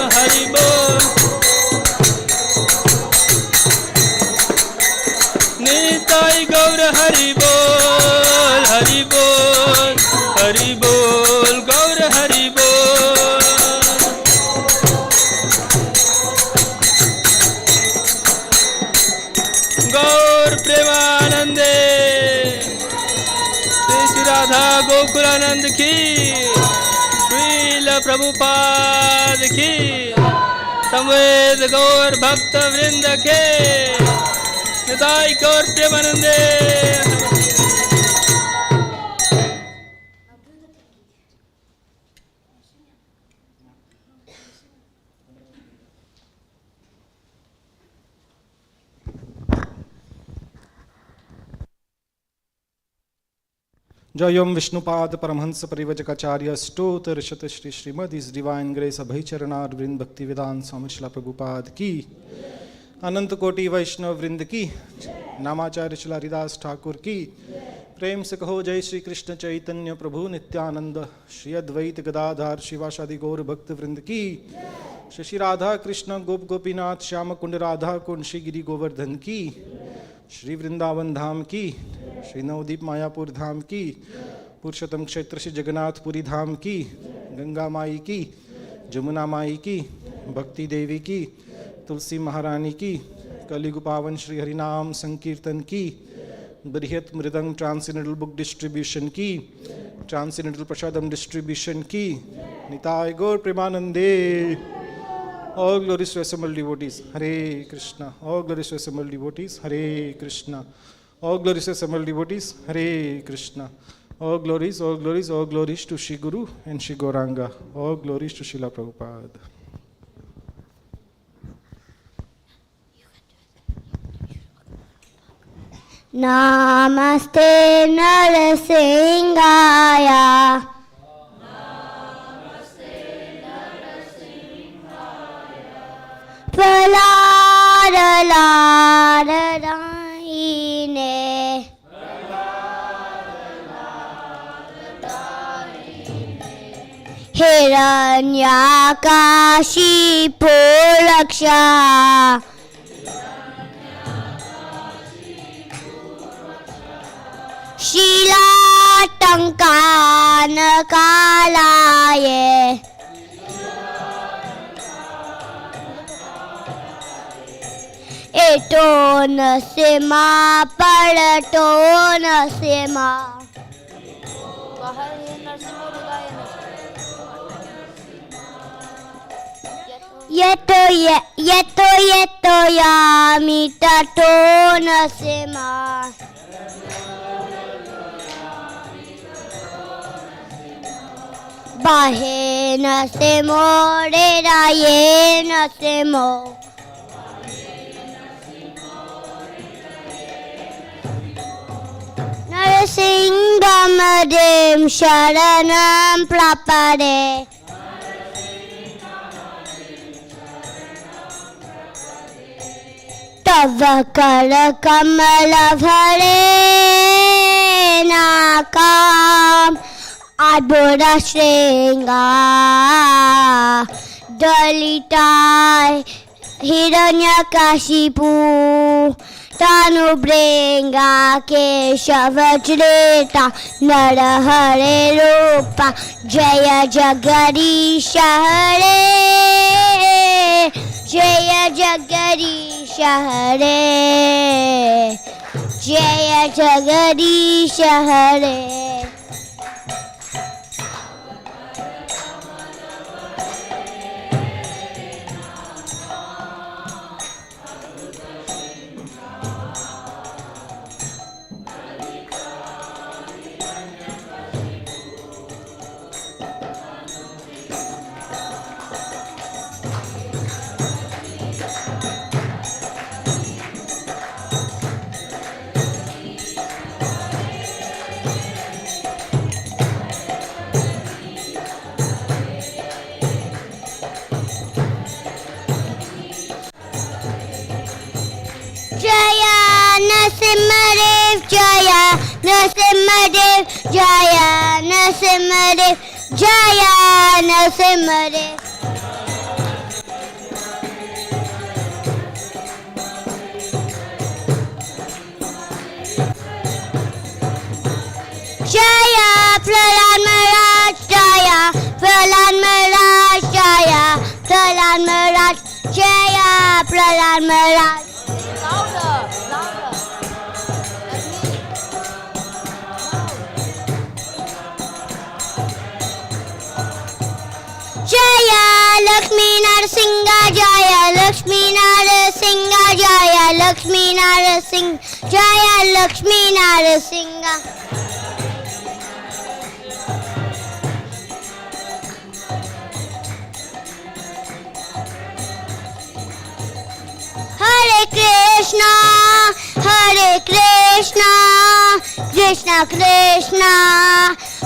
Nitai Gaur Hari Bol Gaur Hari Bol Gaur Premanande Shri Radha Gokulanand ki Srila Prabhupada ki Samved Gaur Bhakta Vrinda ke Nitai Gaur Premanande Jayam Vishnupad Paramhansa Parivajakacarya Stotra Shata Shri Srimad His Divine Grace Abhay Charanar Vrind Bhakti Vedanta Swami Srila Prabhupada ki Anant Koti Vaishnav Vrind ki Namacharya Srila Haridas Thakur ki प्रेम से कहो जय श्री कृष्ण चैतन्य प्रभु नित्यानंद श्री अद्वैत गदाधार शिवाशादि गौर भक्त वृंद की श्री राधा कृष्ण गोप गोपीनाथ श्याम कुंड राधा कुंड श्री गिरि गोवर्धन की श्री वृंदावन धाम की श्री नवदीप मायापुर धाम की पुरुषोत्तम क्षेत्र श्री जगन्नाथपुरी धाम की गंगा माई की जमुना माई की भक्ति देवी की तुलसी महारानी की, कलियुग पावन श्री हरिनाम संकीर्तन की, बृहत मृदंग ट्रांसेंडेंटल बुक डिस्ट्रीब्यूशन की, ट्रांसेंडेंटल प्रसादम डिस्ट्रीब्यूशन की, निताय गौर प्रेमानंदे. All glories to assembled devotees. Hare Krishna. All glories to assembled devotees. Hare Krishna. All glories to assembled devotees. Hare Krishna. All glories, all glories, all glories to Shri Guru and Shri Gauranga. All glories to Srila Prabhupada. Namaste Narasimhaya. Pralada lada daine. Hiranyakashipu laksha. Shilatankan kalaye. Eto nasima parato nasima. Yeto yami tato nasima. Bahe nasimo reraye nasimo. Narasimhamadem sharanam prapade. Tava kala kamala bhare nakam adbora shringa dalitai hiranyakashipu Tanu bringa keshavajreta narahare rupa jaya jagarisha hare jaya jagarisha hare jaya jagarisha hare. Narasimhadev Jaya, Narasimhadev Jaya, Narasimhadev Jaya, Narasimhadev. Jaya, Prahlad Maharaj Jaya, Prahlad Maharaj Jaya, Prahlad Maharaj Jaya, Prahlad Maharaj. Jaya Lakshmi Narasimha Jaya Lakshmi Narasimha Jaya Lakshmi Narasimha Jaya Lakshmi Narasimha. Hare Krishna Hare Krishna Krishna Krishna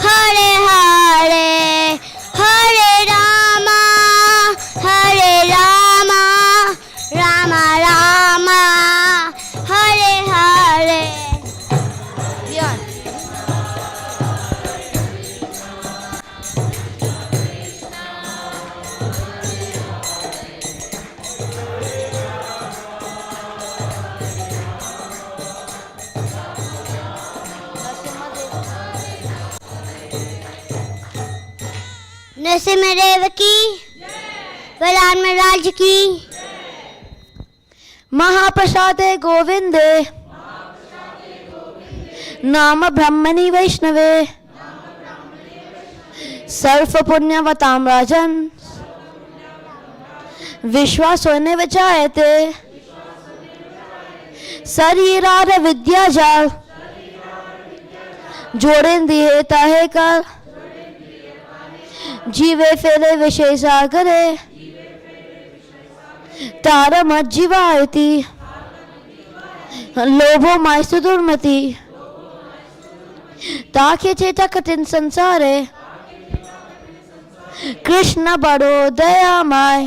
Hare Hare Hare Rama Hare Rama Rama Rama Hare Hare. Narasimhadeva की, प्रहलाद महाराज की, महाप्रसादे गोविंदे नाम ब्रह्मणि वैष्णवे सर्व पुण्यवतां राजन विश्वासोने विचायते शरीरार विद्याजाल जोड़ें दिए ताहे कर जीवे फेले विषय सागरे तारा मत जीवायति लोभो मायसु दुर्मति ताके चेता कठिन संसारे कृष्ण बड़ो दयामय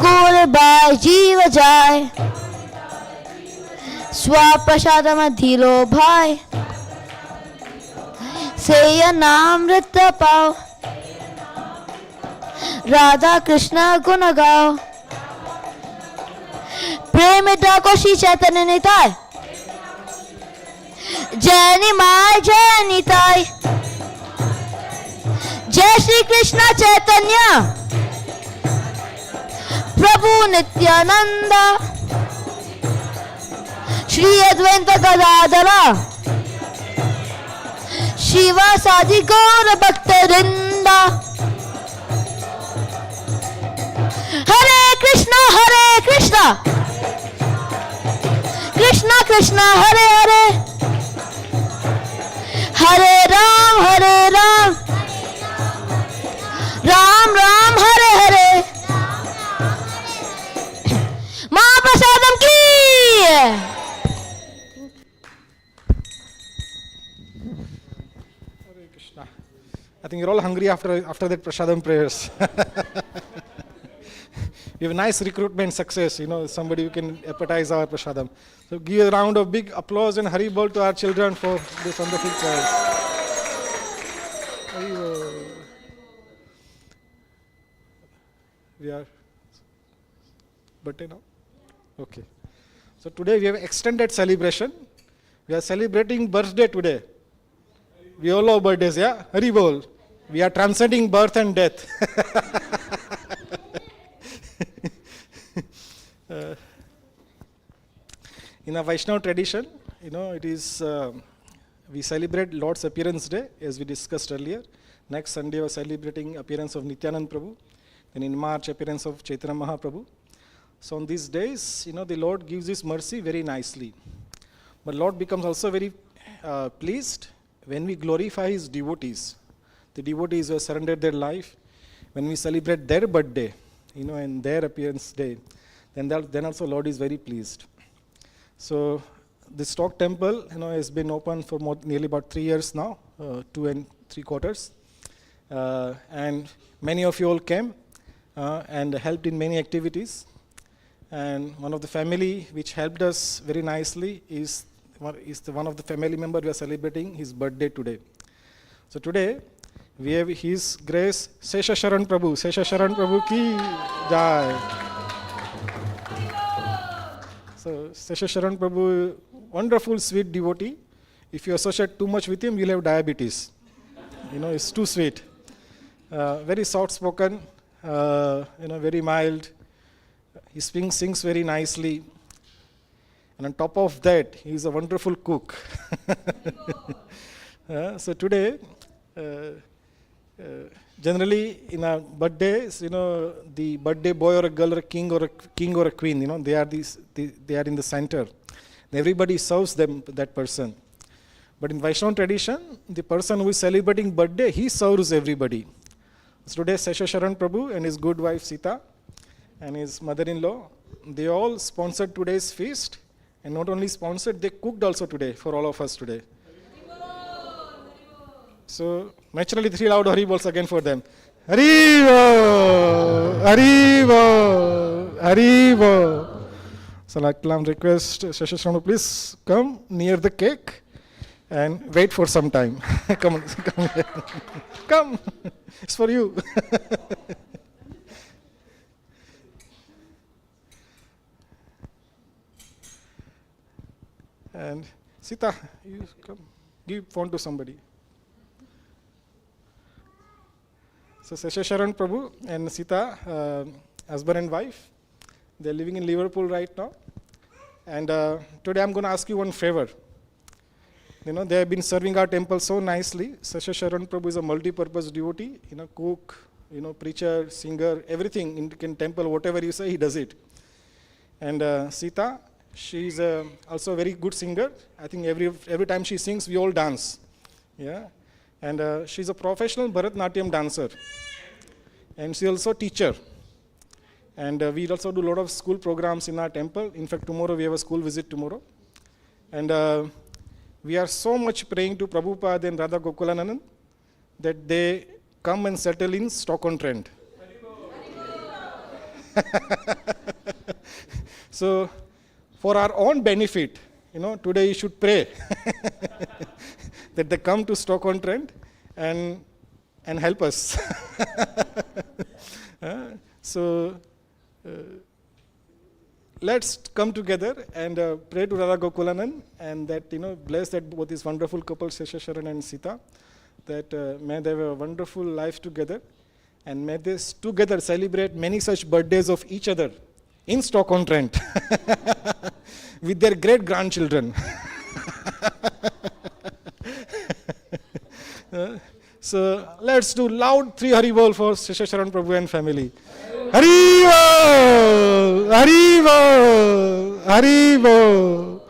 कोर बाय जीव जाय स्वप्रसादम धीरो भाई से नामृत पाओ राधा कृष्ण गुण गाओ प्रेम को श्री चैतन्य निताय जय निमाय जय निताय जय श्री कृष्ण चैतन्य प्रभु नित्यानंद श्री अद्वैत गदाधरा शिवासादि गौर भक्त वृंदा हरे कृष्णा कृष्णा कृष्णा हरे हरे हरे राम राम राम हरे हरे महाप्रसादम की Hare Krishna. I think you're all hungry after that prasadam prayers. We have a nice recruitment success, somebody who can appetize our prasadam. So give a round of big applause and Hari Bol to our children for this wonderful prayers. Hari Bol. We are birthday now? Okay. So today we have extended celebration. We are celebrating birthday today. We all love birthdays, yeah? Hari Bol. We are transcending birth and death. In a Vaishnava tradition, it is, we celebrate Lord's Appearance Day, as we discussed earlier. Next Sunday, we are celebrating appearance of Nityanand Prabhu. Then in March, appearance of Chaitanya Mahaprabhu. So on these days, the Lord gives His mercy very nicely. But Lord becomes also very pleased when we glorify His devotees. The devotees who have surrendered their life, when we celebrate their birthday, and their appearance day, then also Lord is very pleased. So the Stoke temple, has been open for nearly about 3 years now, 2 3/4. And many of you all came and helped in many activities. And one of the family which helped us very nicely is one of the family member we are celebrating his birthday today. So today we have His Grace Sesha Sharan Prabhu. Sesha Sharan Prabhu ki jai. So Sesha Sharan Prabhu, wonderful sweet devotee. If you associate too much with him, you'll have diabetes. It's too sweet. Very soft spoken, very mild. He sings very nicely. And on top of that, he is a wonderful cook. So today, generally in our birthdays, the birthday boy or a girl or a king or a queen, they are in the center. Everybody serves that person. But in Vaishnava tradition, the person who is celebrating birthday, he serves everybody. So today, Sesha Sharan Prabhu and his good wife Sita and his mother-in-law, they all sponsored today's feast. And not only sponsored, they cooked also today for all of us today. So naturally 3 loud Hari Bols again for them. Hari Bol, Hari Bol, Hari Bol. So like to request Sesha Sharan to please come near the cake and wait for some time. Come here. Come. It's for you. And Sita, you come, give phone to somebody. So Sesha Sharan Prabhu and Sita, husband and wife, They're living in Liverpool right now. And today I'm going to ask you one favor. They have been serving our temple so nicely. Sasha Sharan Prabhu is a multi-purpose devotee, cook, preacher, singer, everything in temple, whatever you say, he does it. And Sita, she's also a very good singer. I think every time she sings, we all dance. Yeah. And she's a professional Bharatnatyam dancer. And she's also a teacher. And we also do a lot of school programs in our temple. In fact, tomorrow we have a school visit tomorrow. And we are so much praying to Prabhupada and Radha Gokulananand that they come and settle in Stoke-on-Trent. So, for our own benefit, today you should pray that they come to Stoke-on-Trent and help us. Let's come together and pray to Radha Gokulanand and that, bless that both this wonderful couple, Sesha Sharan and Sita, that may they have a wonderful life together and may they together celebrate many such birthdays of each other in Stoke-on-Trent with their great-grandchildren. So let's do loud 3 Haribol for Sesha Sharan Prabhu and family. Haribol! Haribol! Haribol!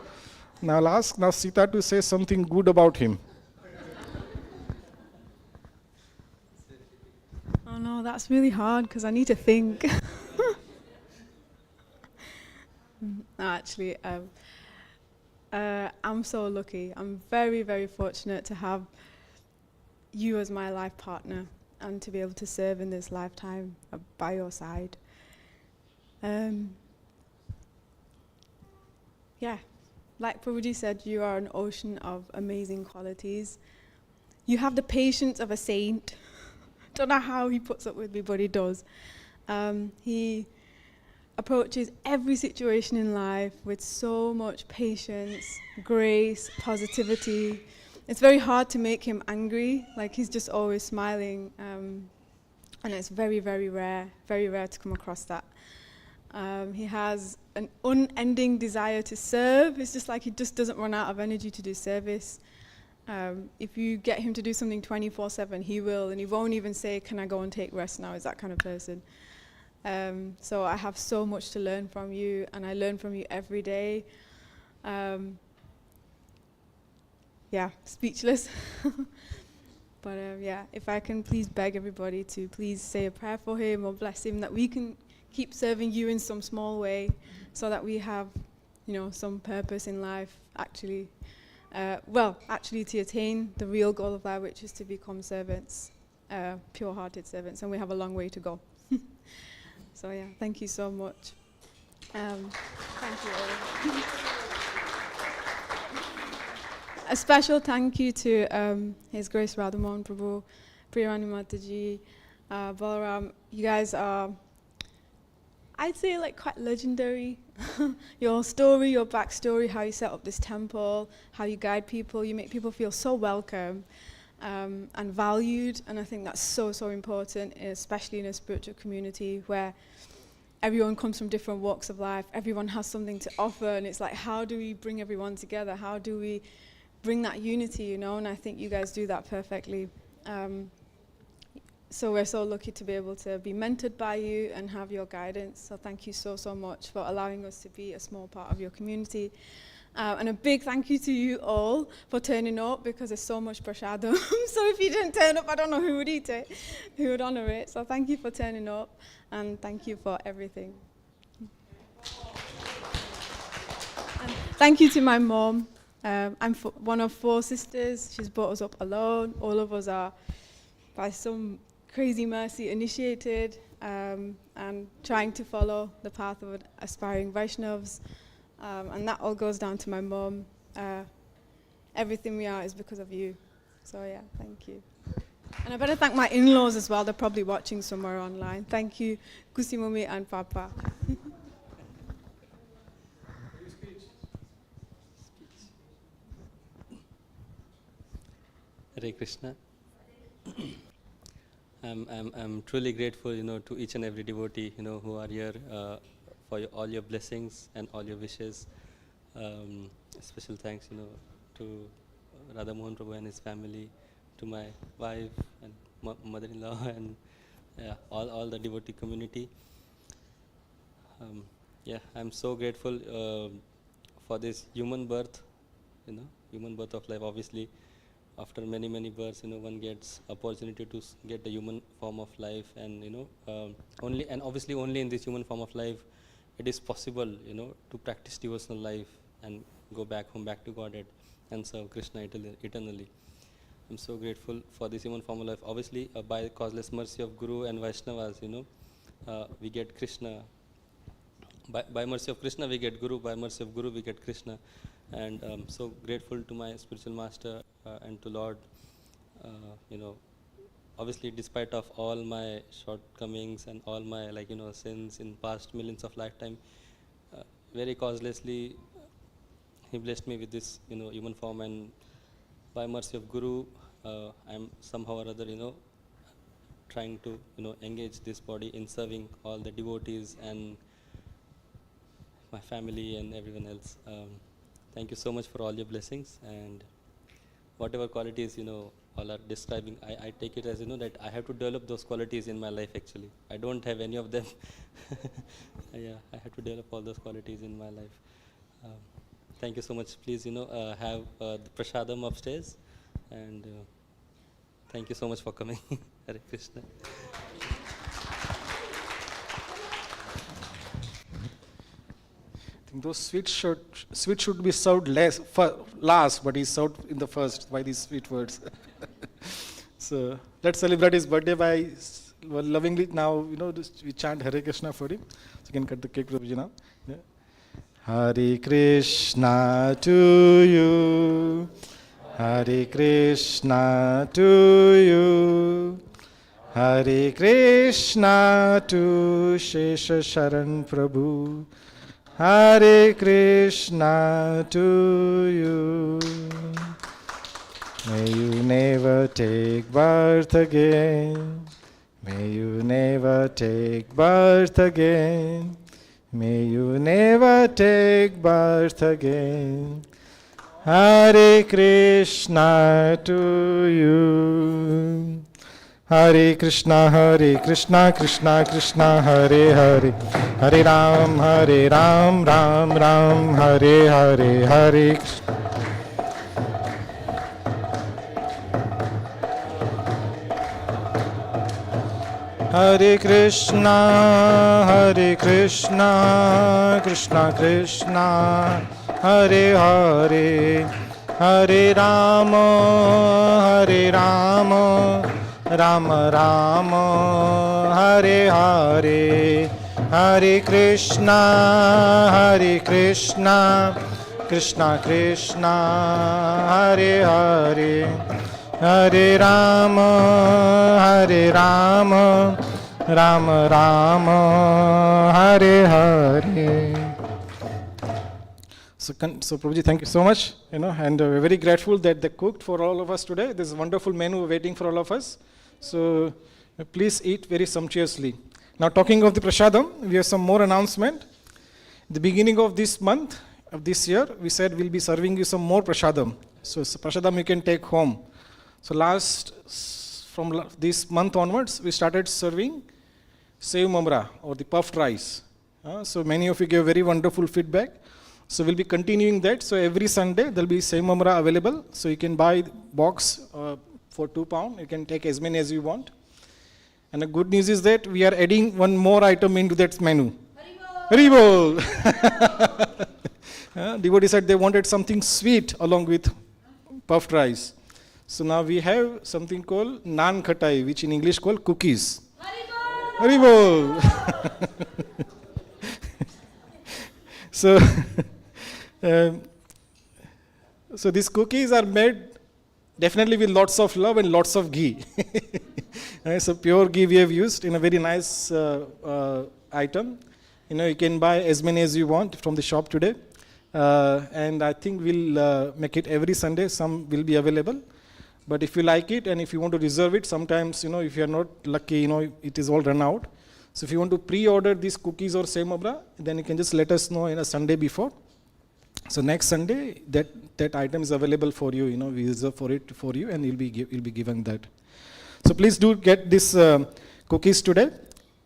Now I'll ask Sita to say something good about him. Oh no, that's really hard because I need to think. No, actually, I'm so lucky. I'm very, very fortunate to have you as my life partner and to be able to serve in this lifetime by your side. Yeah, like Prabhuji said, you are an ocean of amazing qualities. You have the patience of a saint. Don't know how he puts up with me, but he does. He approaches every situation in life with so much patience, grace, positivity. It's very hard to make him angry, like he's just always smiling, and it's very, very rare to come across that. He has an unending desire to serve. It's just like he just doesn't run out of energy to do service. If you get him to do something 24/7, he will, and he won't even say, "Can I go and take rest now?" Is that kind of person. So I have so much to learn from you, and I learn from you every day. Yeah, speechless. But yeah, if I can please beg everybody to please say a prayer for him or bless him, that we can keep serving you in some small way, so that we have, some purpose in life, actually. Actually to attain the real goal of life, which is to become servants, pure-hearted servants, and we have a long way to go. So yeah, thank you so much. Thank you all. A special thank you to His Grace Radhamohan Prabhu, Priyani Mataji, Balaram. You guys are, I'd say, quite legendary. Your story, your backstory, how you set up this temple, how you guide people, you make people feel so welcome and valued. And I think that's so, so important, especially in a spiritual community where everyone comes from different walks of life. Everyone has something to offer, and it's like, how do we bring everyone together? How do we bring that unity, And I think you guys do that perfectly. So we're so lucky to be able to be mentored by you and have your guidance. So thank you so, so much for allowing us to be a small part of your community. And a big thank you to you all for turning up, because there's so much prashadam. So if you didn't turn up, I don't know who would eat it, who would honor it. So thank you for turning up, and thank you for everything. And thank you to my mom. I'm one of 4 sisters. She's brought us up alone. All of us are, by some crazy mercy, initiated and trying to follow the path of aspiring Vaishnavas. And that all goes down to my mom. Everything we are is because of you. So yeah, thank you. And I better thank my in-laws as well. They're probably watching somewhere online. Thank you, Kusimumi and Papa. Hare Krishna. I'm truly grateful, to each and every devotee, who are here for all your blessings and all your wishes. Special thanks, to Radha Mohan Prabhu and his family, to my wife and mother-in-law, and all the devotee community. I'm so grateful for this human birth, human birth of life. Obviously, after many births, one gets opportunity to get the human form of life, and only in this human form of life, it is possible, to practice devotional life and go back home, back to Godhead, and serve Krishna eternally. I'm so grateful for this human form of life. Obviously, by the causeless mercy of Guru and Vaishnavas, we get Krishna. By mercy of Krishna, we get Guru. By mercy of Guru, we get Krishna. And so grateful to my spiritual master and to Lord. Obviously, despite of all my shortcomings and all my sins in past millions of lifetime, very causelessly, he blessed me with this human form, and by mercy of Guru, I'm somehow or other trying to engage this body in serving all the devotees and my family and everyone else. Thank you so much for all your blessings, and whatever qualities all are describing, I take it as that I have to develop those qualities in my life. Actually, I don't have any of them. I have to develop all those qualities in my life. Thank you so much. Please have the prasadam upstairs, and thank you so much for coming. Hare Krishna. I think those sweets should be served last, but he's served in the first by these sweet words. So let's celebrate his birthday by lovingly now. We chant Hare Krishna for him. So you can cut the cake, Prabhuji, now. Yeah. Hare Krishna to you, Hare Krishna to you, Hare Krishna to Shesha Sharan Prabhu. Hare Krishna to you. May you never take birth again. May you never take birth again. May you never take birth again. Hare Krishna to you. Hare Krishna, Krishna Krishna, Hare Hare, Hare Ram, Ram Ram, Hare Hare, Hare Krishna. Hare Krishna, Krishna Krishna, Hare Hare, Hare Rama, Ram Ram, Hare Hare, Hare Krishna, Krishna Krishna, Hare Hare, Hare Rama, Ram Ram, Hare Hare. So Prabhuji, thank you so much. And we're very grateful that they cooked for all of us today. There's a wonderful menu waiting for all of us. So please eat very sumptuously. Now, talking of the prasadam, we have some more announcement. The beginning of this month, of this year, we said we'll be serving you some more prasadam. So prasadam you can take home. So from this month onwards, we started serving sev mamra, or the puffed rice. So many of you gave very wonderful feedback. So we'll be continuing that. So every Sunday there'll be sev mamra available. So you can buy box for £2. You can take as many as you want. And the good news is that we are adding one more item into that menu. Haribol! Devotee said they wanted something sweet along with puffed rice. So now we have something called naan khatai, which in English called cookies. Haribol! So these cookies are made definitely with lots of love and lots of ghee. So pure ghee we have used in a very nice item. You can buy as many as you want from the shop today. And I think we'll make it every Sunday. Some will be available. But if you like it and if you want to reserve it, sometimes, if you are not lucky, it is all run out. So if you want to pre-order these cookies or semabra, then you can just let us know in a Sunday before. So next Sunday, that item is available for you. We reserve for it for you, and you'll be given that. So please do get these cookies today.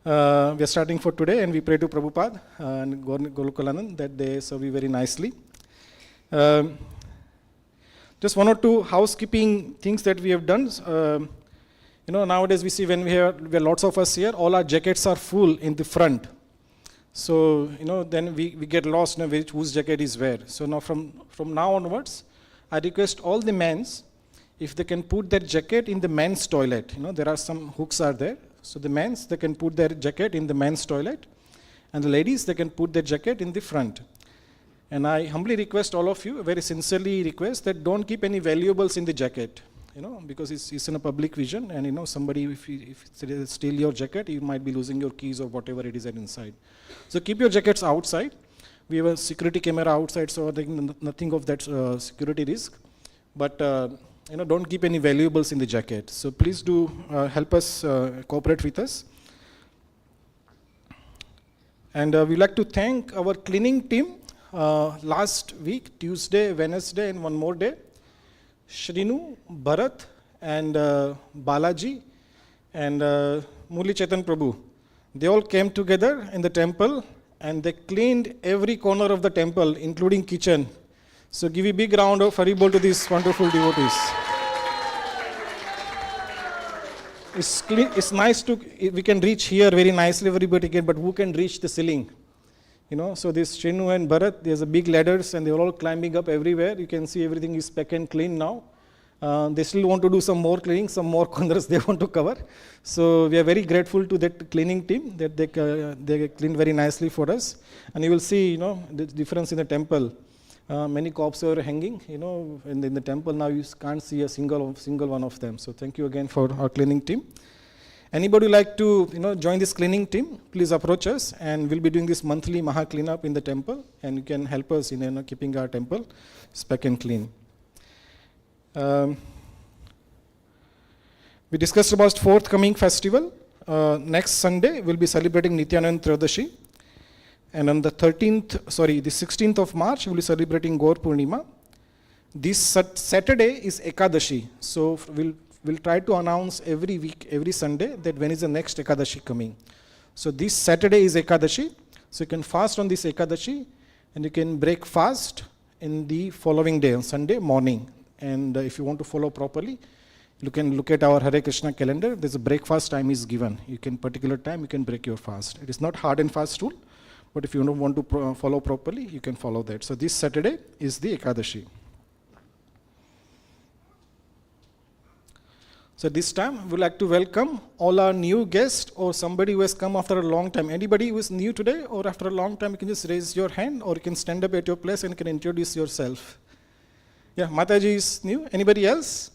We are starting for today, and we pray to Prabhupada and Golukalanand that they serve you very nicely. Just one or two housekeeping things that we have done. Nowadays we see when we are lots of us here, all our jackets are full in the front. So, then we get lost in whose jacket is where. So now from now onwards, I request all the men's, if they can put their jacket in the men's toilet. There are some hooks are there. So the men's, they can put their jacket in the men's toilet. And the ladies, they can put their jacket in the front. And I humbly request all of you, very sincerely request that don't keep any valuables in the jacket. Because it's in a public vision, and somebody, if they steal your jacket, you might be losing your keys or whatever it is inside. So keep your jackets outside. We have a security camera outside, so I think nothing of that security risk. But don't keep any valuables in the jacket. So please do help us, cooperate with us. And we'd like to thank our cleaning team. Last week, Tuesday, Wednesday, and one more day, Shrinu, Bharat, and Balaji, and Murli Chetan Prabhu. They all came together in the temple, and they cleaned every corner of the temple, including kitchen. So give a big round of Haribol to these wonderful devotees. It's nice we can reach here very nicely, everybody can, but who can reach the ceiling? So this Shrinu and Bharat, there's a big ladders, and they're all climbing up everywhere. You can see everything is packed and clean now. They still want to do some more cleaning, some more corners they want to cover. So we are very grateful to that cleaning team that they cleaned very nicely for us. And you will see, the difference in the temple. Many corpses are hanging, in the temple now you can't see a single one of them. So thank you again for our cleaning team. Anybody like to join this cleaning team, please approach us, and we'll be doing this monthly Maha cleanup in the temple, and you can help us in keeping our temple speck and clean. We discussed about forthcoming festival. Next Sunday we'll be celebrating Nityanand Trayodasi, and on the 16th of March we'll be celebrating Gaur Purnima. This Saturday is Ekadashi, so we'll try to announce every week, every Sunday, that when is the next Ekadashi coming. So this Saturday is Ekadashi, so you can fast on this Ekadashi, and you can break fast in the following day, on Sunday morning. And if you want to follow properly, you can look at our Hare Krishna calendar. There's a breakfast time is given. You can particular time you can break your fast. It is not hard and fast rule, but if you don't want to follow properly, you can follow that. So this Saturday is the Ekadashi. So this time, we'd like to welcome all our new guests or somebody who has come after a long time. Anybody who is new today or after a long time, you can just raise your hand, or you can stand up at your place and you can introduce yourself. Yeah, Mataji is new. Anybody else?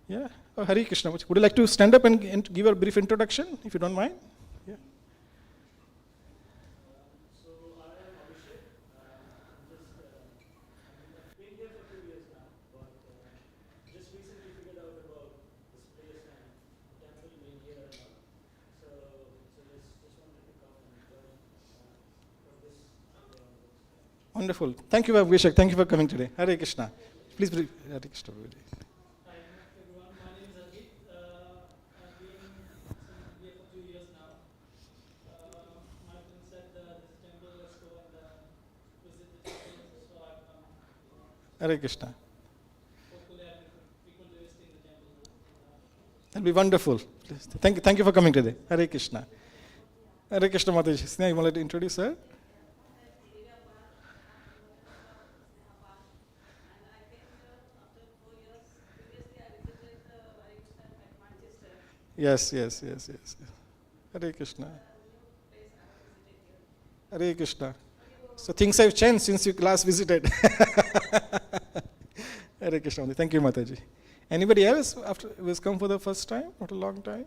Yeah, oh, Hare Krishna. Would you like to stand up and give a brief introduction, if you don't mind? Yeah. So I am Abhishek. I'm just been here for 2 years now, but just recently figured out about this place and temple being here and all. So just wanted to come and join from this Sunday onwards. Wonderful. Thank you, Abhishek. Thank you for coming today. Hare Krishna. Please brief. Hare Krishna. Hi everyone, my name is Ajit. I've been here for 2 years now. My friend said this temple, let's go and visit the temple, so I've come. Hare Krishna. Hopefully I'll be frequently visiting the temple. That'll be wonderful. Thank you for coming today. Hare Krishna. Hare Krishna Mataji. Sneha, you want to introduce her? Yes. Hare Krishna. Hare Krishna. So things have changed since you last visited. Hare Krishna. Thank you, Mataji. Anybody else who has come for the first time, after a long time?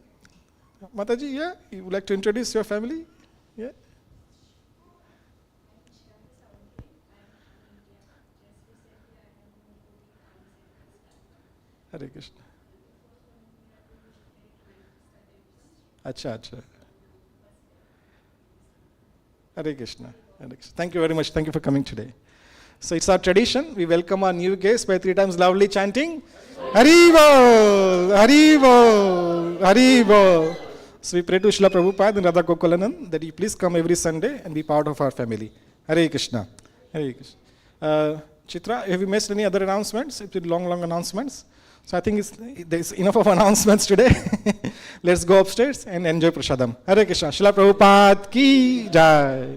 Mataji, yeah? You would like to introduce your family? Yeah? Hare Krishna. Acha. Hare Krishna. Hare Krishna. Thank you very much. Thank you for coming today. So it's our tradition. We welcome our new guest by 3 times loudly chanting Haribo, Haribo, Haribo. So we pray to Srila Prabhupada and Radha Gokulanand that you please come every Sunday and be part of our family. Hare Krishna. Hare Krishna. Chitra, have you missed any other announcements? It's been long announcements. So I think there's enough of announcements today. Let's go upstairs and enjoy Prasadam. Hare Krishna. Srila Prabhupada ki jai.